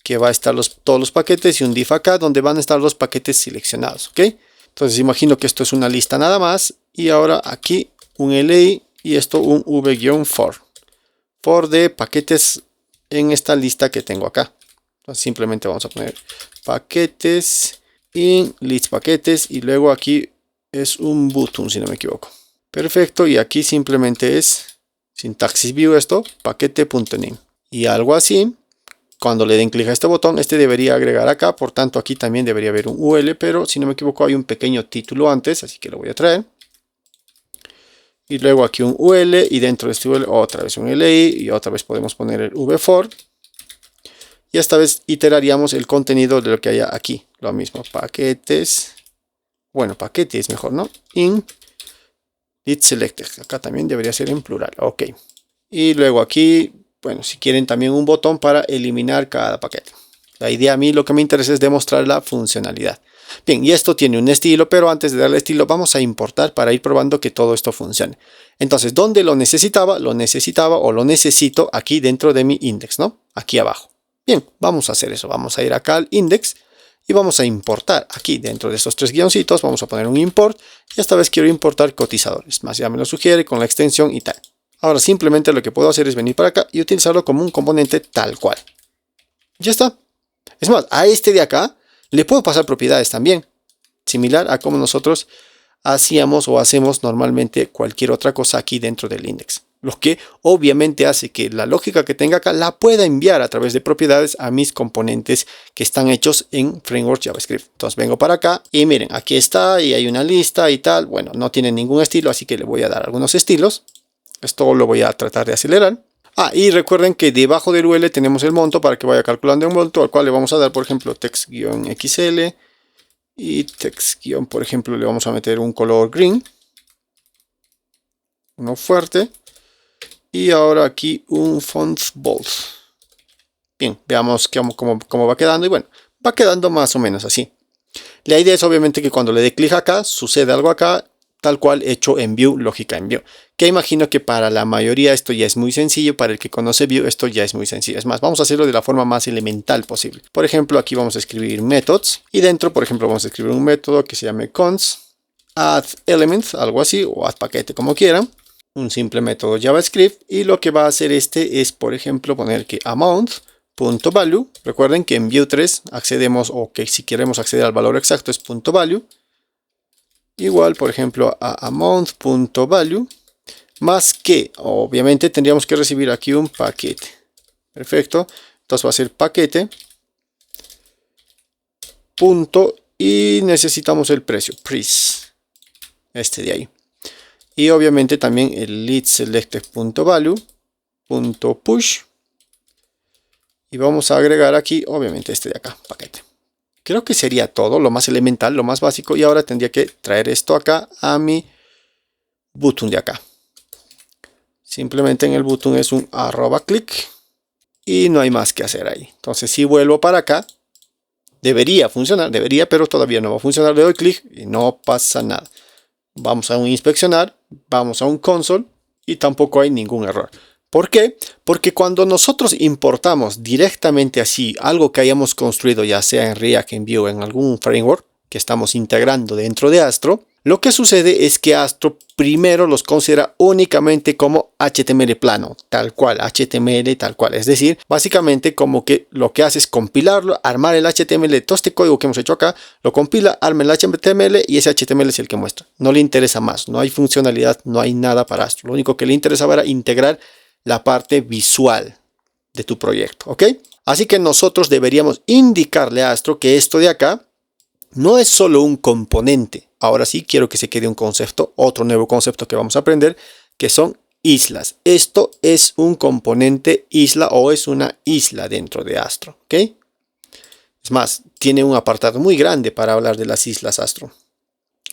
que va a estar todos los paquetes, y un div acá donde van a estar los paquetes seleccionados, ¿ok? Entonces imagino que esto es una lista nada más, y ahora aquí un li y esto un v-for, for de paquetes en esta lista que tengo acá. Entonces simplemente vamos a poner paquetes in leads paquetes, y luego aquí es un button, si no me equivoco. Perfecto, y aquí simplemente es sintaxis view esto, paquete.name, y algo así. Cuando le den clic a este botón, este debería agregar acá, por tanto aquí también debería haber un UL, pero si no me equivoco hay un pequeño título antes, así que lo voy a traer. Y luego aquí un UL, y dentro de este UL otra vez un LI, y otra vez podemos poner el v-for. Y esta vez iteraríamos el contenido de lo que haya aquí. Lo mismo, paquetes. Bueno, paquetes mejor, ¿no? In lead selected. Acá también debería ser en plural. Ok. Y luego aquí, bueno, si quieren también un botón para eliminar cada paquete. La idea a mí lo que me interesa es demostrar la funcionalidad. Bien, y esto tiene un estilo, pero antes de darle estilo vamos a importar para ir probando que todo esto funcione. Entonces, ¿dónde lo necesitaba? Lo necesitaba o lo necesito aquí dentro de mi index, ¿no? Aquí abajo. Bien, vamos a hacer eso. Vamos a ir acá al index y vamos a importar aquí dentro de estos tres guioncitos. Vamos a poner un import, y esta vez quiero importar cotizadores. Más ya me lo sugiere con la extensión y tal. Ahora simplemente lo que puedo hacer es venir para acá y utilizarlo como un componente tal cual. Ya está. Es más, a este de acá le puedo pasar propiedades también. Similar a como nosotros hacíamos o hacemos normalmente cualquier otra cosa aquí dentro del index. Lo que obviamente hace que la lógica que tenga acá la pueda enviar a través de propiedades a mis componentes que están hechos en Framework JavaScript. Entonces vengo para acá y miren, aquí está y hay una lista y tal. Bueno, no tiene ningún estilo, así que le voy a dar algunos estilos. Esto lo voy a tratar de acelerar. Y recuerden que debajo del UL tenemos el monto para que vaya calculando un monto, al cual le vamos a dar, por ejemplo, text-xl. Y text- por ejemplo, le vamos a meter un color green. Uno fuerte. Y ahora aquí un font bold. Bien, veamos cómo va quedando. Y bueno, va quedando más o menos así. La idea es obviamente que cuando le dé clic acá, sucede algo acá, tal cual hecho en Vue, lógica en Vue. Que imagino que para la mayoría esto ya es muy sencillo, para el que conoce Vue esto ya es muy sencillo. Es más, vamos a hacerlo de la forma más elemental posible. Por ejemplo, aquí vamos a escribir methods, y dentro, por ejemplo, vamos a escribir un método que se llame const add element, algo así, o add paquete, como quieran. Un simple método JavaScript, y lo que va a hacer este es, por ejemplo, poner que amount.value. Recuerden que en Vue 3 accedemos, o que si queremos acceder al valor exacto es .value. Igual, por ejemplo, a amount.value más que, obviamente tendríamos que recibir aquí un paquete. Perfecto. Entonces va a ser paquete punto, y necesitamos el precio, price, este de ahí. Y obviamente también el lead selected.value.push. Y vamos a agregar aquí, obviamente, este de acá, paquete. Creo que sería todo, lo más elemental, lo más básico. Y ahora tendría que traer esto acá a mi button de acá. Simplemente en el button es un @click. Y no hay más que hacer ahí. Entonces si vuelvo para acá, debería funcionar, pero todavía no va a funcionar. Le doy clic y no pasa nada. Vamos a un inspeccionar, vamos a un console y tampoco hay ningún error. ¿Por qué? Porque cuando nosotros importamos directamente así algo que hayamos construido, ya sea en React, en Vue, en algún framework que estamos integrando dentro de Astro, Lo que sucede es que Astro primero los considera únicamente como HTML plano, tal cual, HTML tal cual. Es decir, básicamente como que lo que hace es compilarlo, armar el HTML de todo este código que hemos hecho acá, lo compila, arma el HTML y ese HTML es el que muestra. No le interesa más, no hay funcionalidad, no hay nada para Astro. Lo único que le interesaba era integrar la parte visual de tu proyecto, ¿ok? Así que nosotros deberíamos indicarle a Astro que esto de acá no es solo un componente. Ahora sí quiero que se quede un concepto, otro nuevo concepto que vamos a aprender, que son islas. Esto es un componente isla o es una isla dentro de Astro, ¿ok? Es más, tiene un apartado muy grande para hablar de las islas Astro.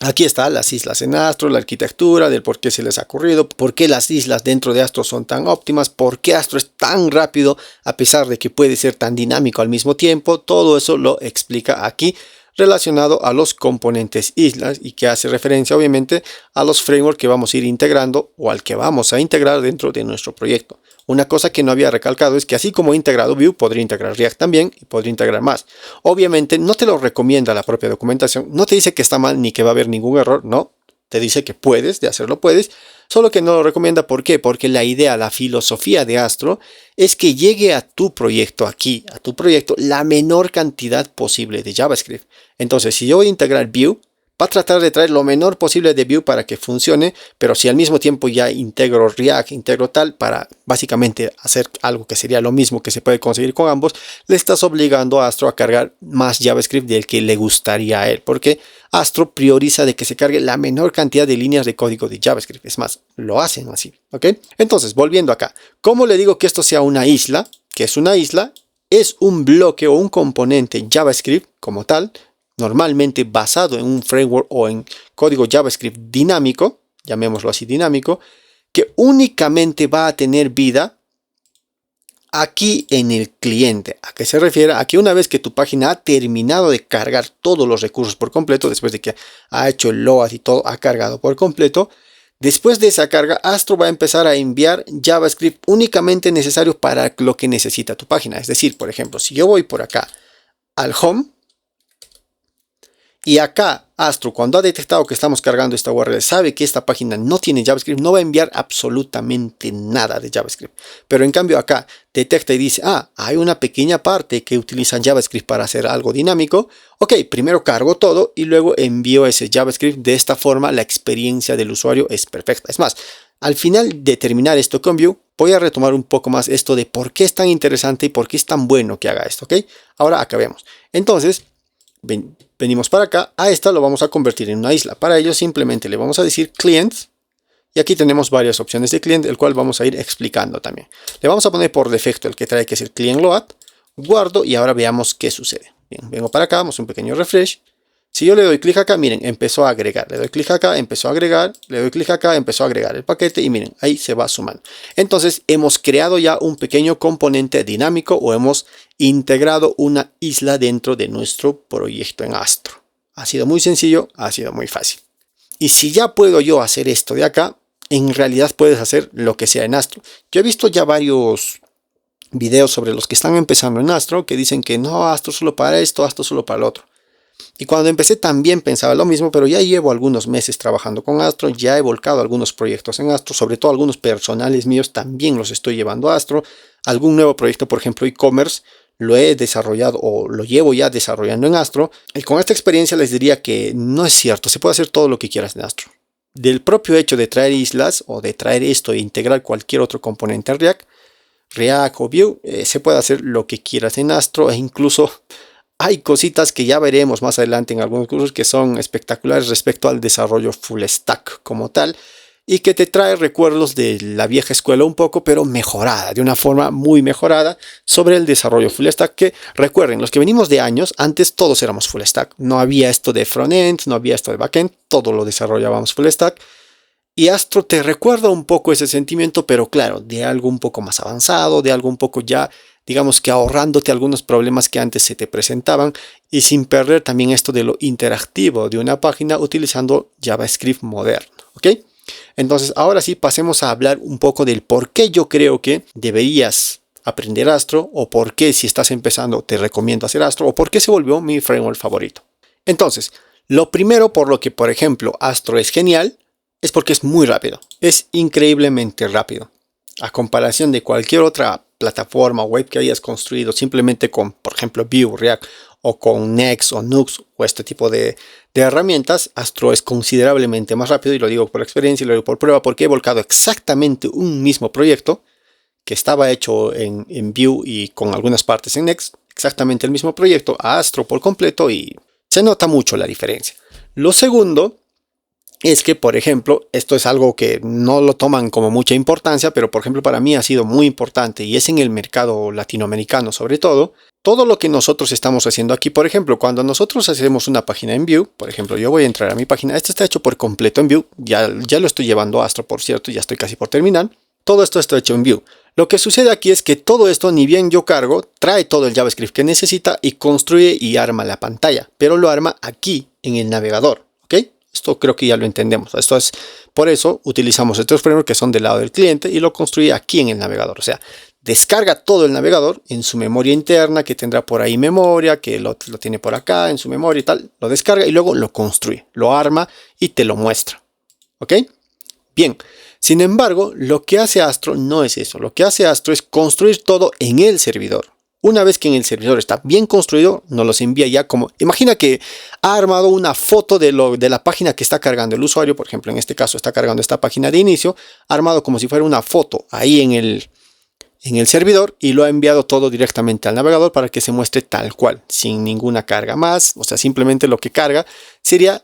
Aquí están las islas en Astro, la arquitectura, del por qué se les ha ocurrido, por qué las islas dentro de Astro son tan óptimas, por qué Astro es tan rápido a pesar de que puede ser tan dinámico al mismo tiempo. Todo eso lo explica aquí, relacionado a los componentes islas y que hace referencia obviamente a los frameworks que vamos a ir integrando o al que vamos a integrar dentro de nuestro proyecto. Una cosa que no había recalcado es que así como he integrado Vue, podría integrar React también y podría integrar más. Obviamente no te lo recomienda la propia documentación, no te dice que está mal ni que va a haber ningún error, no. Te dice que puedes, de hacerlo puedes, solo que no lo recomienda. ¿Por qué? Porque la idea, la filosofía de Astro es que llegue a tu proyecto aquí, a tu proyecto, la menor cantidad posible de JavaScript. Entonces, si yo voy a integrar Vue, va a tratar de traer lo menor posible de Vue para que funcione, pero si al mismo tiempo ya integro React, integro tal, para básicamente hacer algo que sería lo mismo que se puede conseguir con ambos, le estás obligando a Astro a cargar más JavaScript del que le gustaría a él, porque Astro prioriza de que se cargue la menor cantidad de líneas de código de JavaScript. Es más, lo hacen así, ¿ok? Entonces, volviendo acá, ¿cómo le digo que esto sea una isla? Que es una isla, es un bloque o un componente JavaScript como tal, normalmente basado en un framework o en código JavaScript dinámico, llamémoslo así dinámico, que únicamente va a tener vida aquí en el cliente. ¿A qué se refiere? A que una vez que tu página ha terminado de cargar todos los recursos por completo, después de que ha hecho el load y todo ha cargado por completo, después de esa carga, Astro va a empezar a enviar JavaScript únicamente necesario para lo que necesita tu página. Es decir, por ejemplo, si yo voy por acá al home, y acá Astro, cuando ha detectado que estamos cargando esta URL, sabe que esta página no tiene JavaScript, no va a enviar absolutamente nada de JavaScript. Pero en cambio acá detecta y dice, hay una pequeña parte que utiliza JavaScript para hacer algo dinámico. Ok, primero cargo todo y luego envío ese JavaScript. De esta forma la experiencia del usuario es perfecta. Es más, al final de terminar esto con Vue, voy a retomar un poco más esto de por qué es tan interesante y por qué es tan bueno que haga esto. Ok, ahora acabemos. Entonces, venimos para acá, a esta lo vamos a convertir en una isla. Para ello simplemente le vamos a decir client y aquí tenemos varias opciones de client, el cual vamos a ir explicando también. Le vamos a poner por defecto el que trae, que es el client load, guardo y ahora veamos qué sucede. Bien, vengo para acá, vamos a un pequeño refresh. Si yo le doy clic acá, miren, empezó a agregar. Le doy clic acá, empezó a agregar. Le doy clic acá, empezó a agregar el paquete y miren, ahí se va sumando. Entonces hemos creado ya un pequeño componente dinámico o hemos integrado una isla dentro de nuestro proyecto en Astro. Ha sido muy sencillo, ha sido muy fácil. Y si ya puedo yo hacer esto de acá, en realidad puedes hacer lo que sea en Astro. Yo he visto ya varios videos sobre los que están empezando en Astro que dicen que no, Astro solo para esto, Astro solo para el otro. Y cuando empecé también pensaba lo mismo, pero ya llevo algunos meses trabajando con Astro, ya he volcado algunos proyectos en Astro, sobre todo algunos personales míos también los estoy llevando a Astro. Algún nuevo proyecto, por ejemplo e-commerce, lo he desarrollado o lo llevo ya desarrollando en Astro. Y con esta experiencia les diría que no es cierto, se puede hacer todo lo que quieras en Astro. Del propio hecho de traer islas o de traer esto e integrar cualquier otro componente en React o Vue, se puede hacer lo que quieras en Astro e incluso hay cositas que ya veremos más adelante en algunos cursos que son espectaculares respecto al desarrollo full stack como tal y que te trae recuerdos de la vieja escuela un poco, pero mejorada, de una forma muy mejorada sobre el desarrollo full stack. Que recuerden, los que venimos de años, antes todos éramos full stack. No había esto de frontend, no había esto de backend, todo lo desarrollábamos full stack. Y Astro te recuerda un poco ese sentimiento, pero claro, de algo un poco más avanzado, de algo un poco ya, digamos que ahorrándote algunos problemas que antes se te presentaban y sin perder también esto de lo interactivo de una página utilizando JavaScript moderno, ¿ok? Entonces, ahora sí pasemos a hablar un poco del por qué yo creo que deberías aprender Astro o por qué si estás empezando te recomiendo hacer Astro o por qué se volvió mi framework favorito. Entonces, Lo primero por lo que, por ejemplo, Astro es genial, es porque es muy rápido. Es increíblemente rápido. A comparación de cualquier otra plataforma web que hayas construido simplemente con, por ejemplo, Vue, React o con Next o Nux o este tipo de herramientas, Astro es considerablemente más rápido, y lo digo por experiencia y lo digo por prueba porque he volcado exactamente un mismo proyecto que estaba hecho en Vue y con algunas partes en Next, exactamente el mismo proyecto, a Astro por completo, y se nota mucho la diferencia. Lo segundo es que, por ejemplo, esto es algo que no lo toman como mucha importancia, pero por ejemplo para mí ha sido muy importante y es en el mercado latinoamericano sobre todo. Todo lo que nosotros estamos haciendo aquí, por ejemplo, cuando nosotros hacemos una página en Vue, por ejemplo, yo voy a entrar a mi página, esto está hecho por completo en Vue, ya lo estoy llevando a Astro, por cierto, ya estoy casi por terminar. Todo esto está hecho en Vue. Lo que sucede aquí es que todo esto, ni bien yo cargo, trae todo el JavaScript que necesita y construye y arma la pantalla, pero lo arma aquí en el navegador, ¿ok? Esto creo que ya lo entendemos. Esto es, por eso utilizamos estos frameworks que son del lado del cliente y lo construye aquí en el navegador. O sea, descarga todo el navegador en su memoria interna, que tendrá por ahí memoria, que lo tiene por acá en su memoria y tal. Lo descarga y luego lo construye, lo arma y te lo muestra. ¿Ok? Bien. Sin embargo, lo que hace Astro no es eso. Lo que hace Astro es construir todo en el servidor. Una vez que en el servidor está bien construido, nos los envía ya como... Imagina que ha armado una foto de la página que está cargando el usuario. Por ejemplo, en este caso está cargando esta página de inicio. Ha armado como si fuera una foto ahí en el servidor y lo ha enviado todo directamente al navegador para que se muestre tal cual, sin ninguna carga más. O sea, simplemente lo que carga sería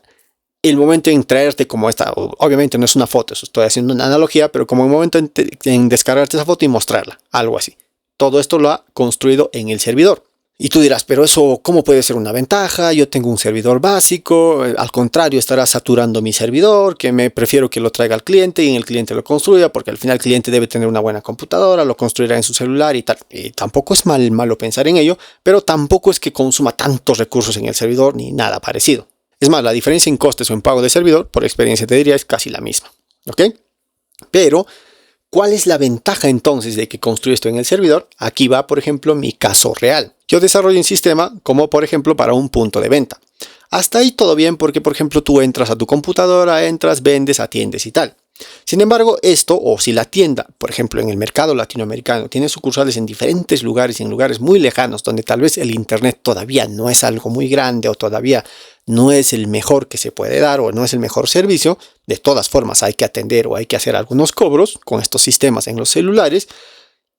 el momento en traerte como esta. Obviamente no es una foto, eso estoy haciendo una analogía, pero como el momento en descargarte esa foto y mostrarla, algo así. Todo esto lo ha construido en el servidor. Y tú dirás, pero eso, ¿cómo puede ser una ventaja? Yo tengo un servidor básico, al contrario, estará saturando mi servidor, que me prefiero que lo traiga al cliente y en el cliente lo construya, porque al final el cliente debe tener una buena computadora, lo construirá en su celular y tal. Y tampoco es malo pensar en ello, pero tampoco es que consuma tantos recursos en el servidor ni nada parecido. Es más, la diferencia en costes o en pago de servidor, por experiencia te diría, es casi la misma. ¿Ok? Pero ¿cuál es la ventaja entonces de que construyo esto en el servidor? Aquí va, por ejemplo, mi caso real. Yo desarrollo un sistema como, por ejemplo, para un punto de venta. Hasta ahí todo bien porque, por ejemplo, tú entras a tu computadora, entras, vendes, atiendes y tal. Sin embargo, esto, o si la tienda, por ejemplo, en el mercado latinoamericano, tiene sucursales en diferentes lugares, en lugares muy lejanos, donde tal vez el internet todavía no es algo muy grande o todavía no es el mejor que se puede dar o no es el mejor servicio, de todas formas hay que atender o hay que hacer algunos cobros con estos sistemas en los celulares,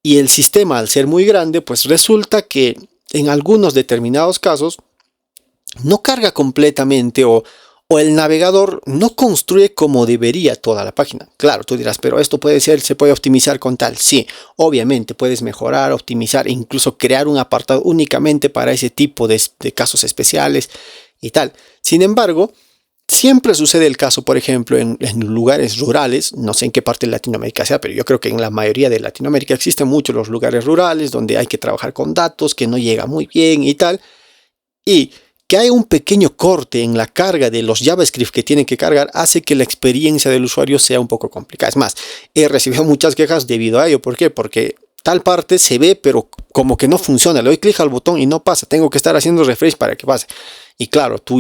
y el sistema, al ser muy grande, pues resulta que en algunos determinados casos no carga completamente o el navegador no construye como debería toda la página. Claro, tú dirás, pero esto se puede optimizar con tal. Sí, obviamente puedes mejorar, optimizar e incluso crear un apartado únicamente para ese tipo de casos especiales y tal. Sin embargo, siempre sucede el caso, por ejemplo, en lugares rurales, no sé en qué parte de Latinoamérica sea, pero yo creo que en la mayoría de Latinoamérica existen muchos los lugares rurales donde hay que trabajar con datos que no llega muy bien y tal. Y que hay un pequeño corte en la carga de los JavaScript que tienen que cargar hace que la experiencia del usuario sea un poco complicada. Es más, he recibido muchas quejas debido a ello. ¿Por qué? Porque tal parte se ve, pero como que no funciona. Le doy clic al botón y no pasa. Tengo que estar haciendo refresh para que pase. Y claro, tú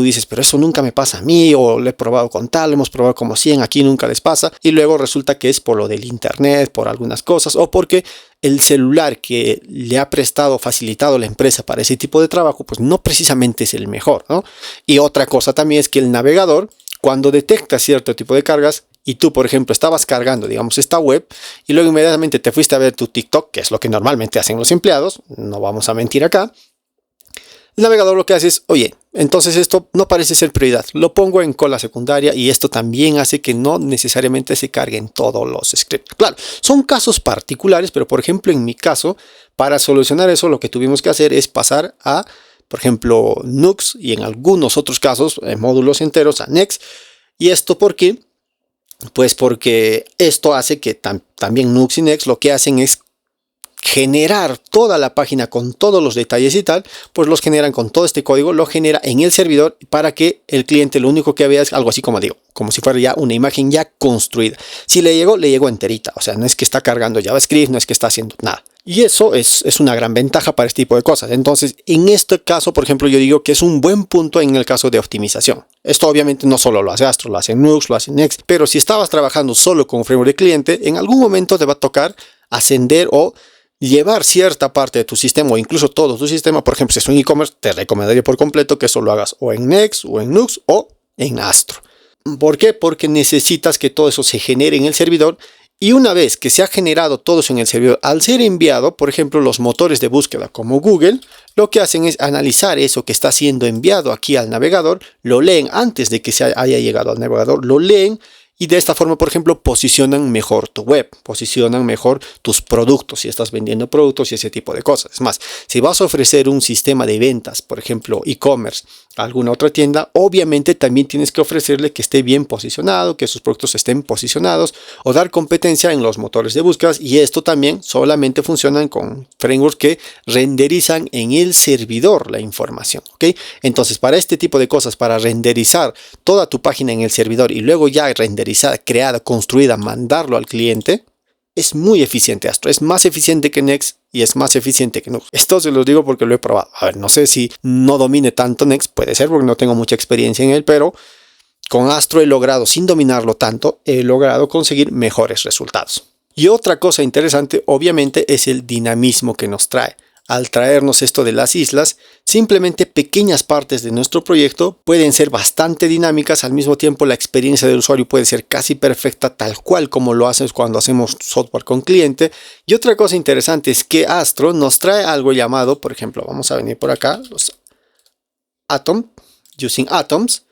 dices, pero eso nunca me pasa a mí, o lo he probado con tal, lo hemos probado como 100, aquí nunca les pasa. Y luego resulta que es por lo del internet, por algunas cosas, o porque el celular que le ha facilitado la empresa para ese tipo de trabajo, pues no precisamente es el mejor, ¿no? Y otra cosa también es que el navegador, cuando detecta cierto tipo de cargas, y tú, por ejemplo, estabas cargando, digamos, esta web, y luego inmediatamente te fuiste a ver tu TikTok, que es lo que normalmente hacen los empleados, no vamos a mentir acá. El navegador lo que hace es, oye, entonces esto no parece ser prioridad, lo pongo en cola secundaria, y esto también hace que no necesariamente se carguen todos los scripts. Claro, son casos particulares, pero por ejemplo en mi caso, para solucionar eso lo que tuvimos que hacer es pasar a, por ejemplo, Nux y en algunos otros casos módulos enteros a Next. ¿Y esto por qué? Pues porque esto hace que también Nux y Next lo que hacen es generar toda la página con todos los detalles y tal, pues los generan con todo este código, lo genera en el servidor para que el cliente lo único que vea es algo así como digo, como si fuera ya una imagen ya construida. Si le llegó enterita, o sea, no es que está cargando JavaScript, no es que está haciendo nada, Y eso es una gran ventaja para este tipo de cosas. Entonces, en este caso, por ejemplo, yo digo que es un buen punto en el caso de optimización. Esto obviamente no solo lo hace Astro, lo hace Nux, lo hace Next, pero si estabas trabajando solo con un framework de cliente, en algún momento te va a tocar ascender o llevar cierta parte de tu sistema o incluso todo tu sistema. Por ejemplo, si es un e-commerce, te recomendaría por completo que eso lo hagas o en Next o en Nux o en Astro. ¿Por qué? Porque necesitas que todo eso se genere en el servidor. Y una vez que se ha generado todo eso en el servidor, al ser enviado, por ejemplo, los motores de búsqueda como Google, lo que hacen es analizar eso que está siendo enviado aquí al navegador, lo leen antes de que se haya llegado al navegador, lo leen y de esta forma, por ejemplo, posicionan mejor tu web, posicionan mejor tus productos, si estás vendiendo productos y ese tipo de cosas. Es más, si vas a ofrecer un sistema de ventas, por ejemplo, e-commerce, a alguna otra tienda, obviamente también tienes que ofrecerle que esté bien posicionado, que sus productos estén posicionados o dar competencia en los motores de búsqueda. Y esto también solamente funciona con frameworks que renderizan en el servidor la información, ¿ok? Entonces, para este tipo de cosas, para renderizar toda tu página en el servidor y luego ya renderizada, creada, construida, mandarlo al cliente, es muy eficiente Astro. Es más eficiente que Next y es más eficiente que Nux. Esto se lo digo porque lo he probado. A ver, no sé si no domine tanto Next, puede ser porque no tengo mucha experiencia en él, pero con Astro he logrado, sin dominarlo tanto, he logrado conseguir mejores resultados. Y otra cosa interesante, obviamente, es el dinamismo que nos trae. Al traernos esto de las islas, simplemente pequeñas partes de nuestro proyecto pueden ser bastante dinámicas. Al mismo tiempo, la experiencia del usuario puede ser casi perfecta, tal cual como lo haces cuando hacemos software con cliente. Y otra cosa interesante es que Astro nos trae algo llamado, por ejemplo, vamos a venir por acá, los using atoms,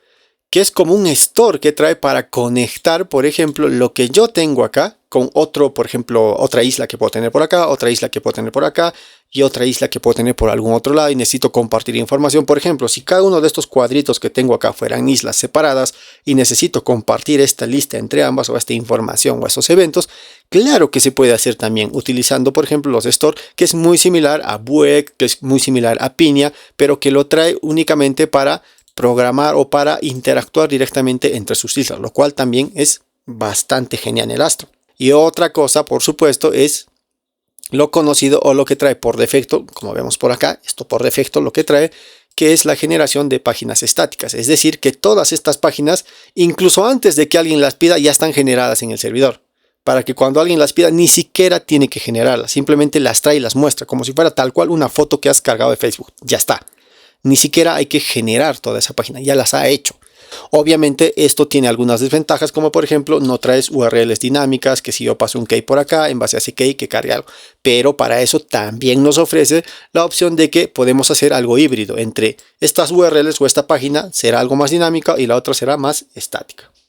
que es como un store que trae para conectar, por ejemplo, lo que yo tengo acá con otro, por ejemplo, otra isla que puedo tener por acá, otra isla que puedo tener por acá y otra isla que puedo tener por algún otro lado y necesito compartir información. Por ejemplo, si cada uno de estos cuadritos que tengo acá fueran islas separadas y necesito compartir esta lista entre ambas o esta información o esos eventos, claro que se puede hacer también utilizando, por ejemplo, los store, que es muy similar a Vuex, que es muy similar a Pinia, pero que lo trae únicamente para programar o para interactuar directamente entre sus islas, lo cual también es bastante genial el Astro. Y otra cosa, por supuesto, es lo conocido o lo que trae por defecto, como vemos por acá, esto por defecto lo que trae, que es la generación de páginas estáticas. Es decir, que todas estas páginas, incluso antes de que alguien las pida, ya están generadas en el servidor. Para que cuando alguien las pida, ni siquiera tiene que generarlas, simplemente las trae y las muestra, como si fuera tal cual una foto que has cargado de Facebook. Ya está. Ni siquiera hay que generar toda esa página, ya las ha hecho. Obviamente esto tiene algunas desventajas, como por ejemplo no traes URLs dinámicas, que si yo paso un key por acá, en base a ese key que cargue algo. Pero para eso también nos ofrece la opción de que podemos hacer algo híbrido entre estas URLs o esta página será algo más dinámica y la otra será más estática.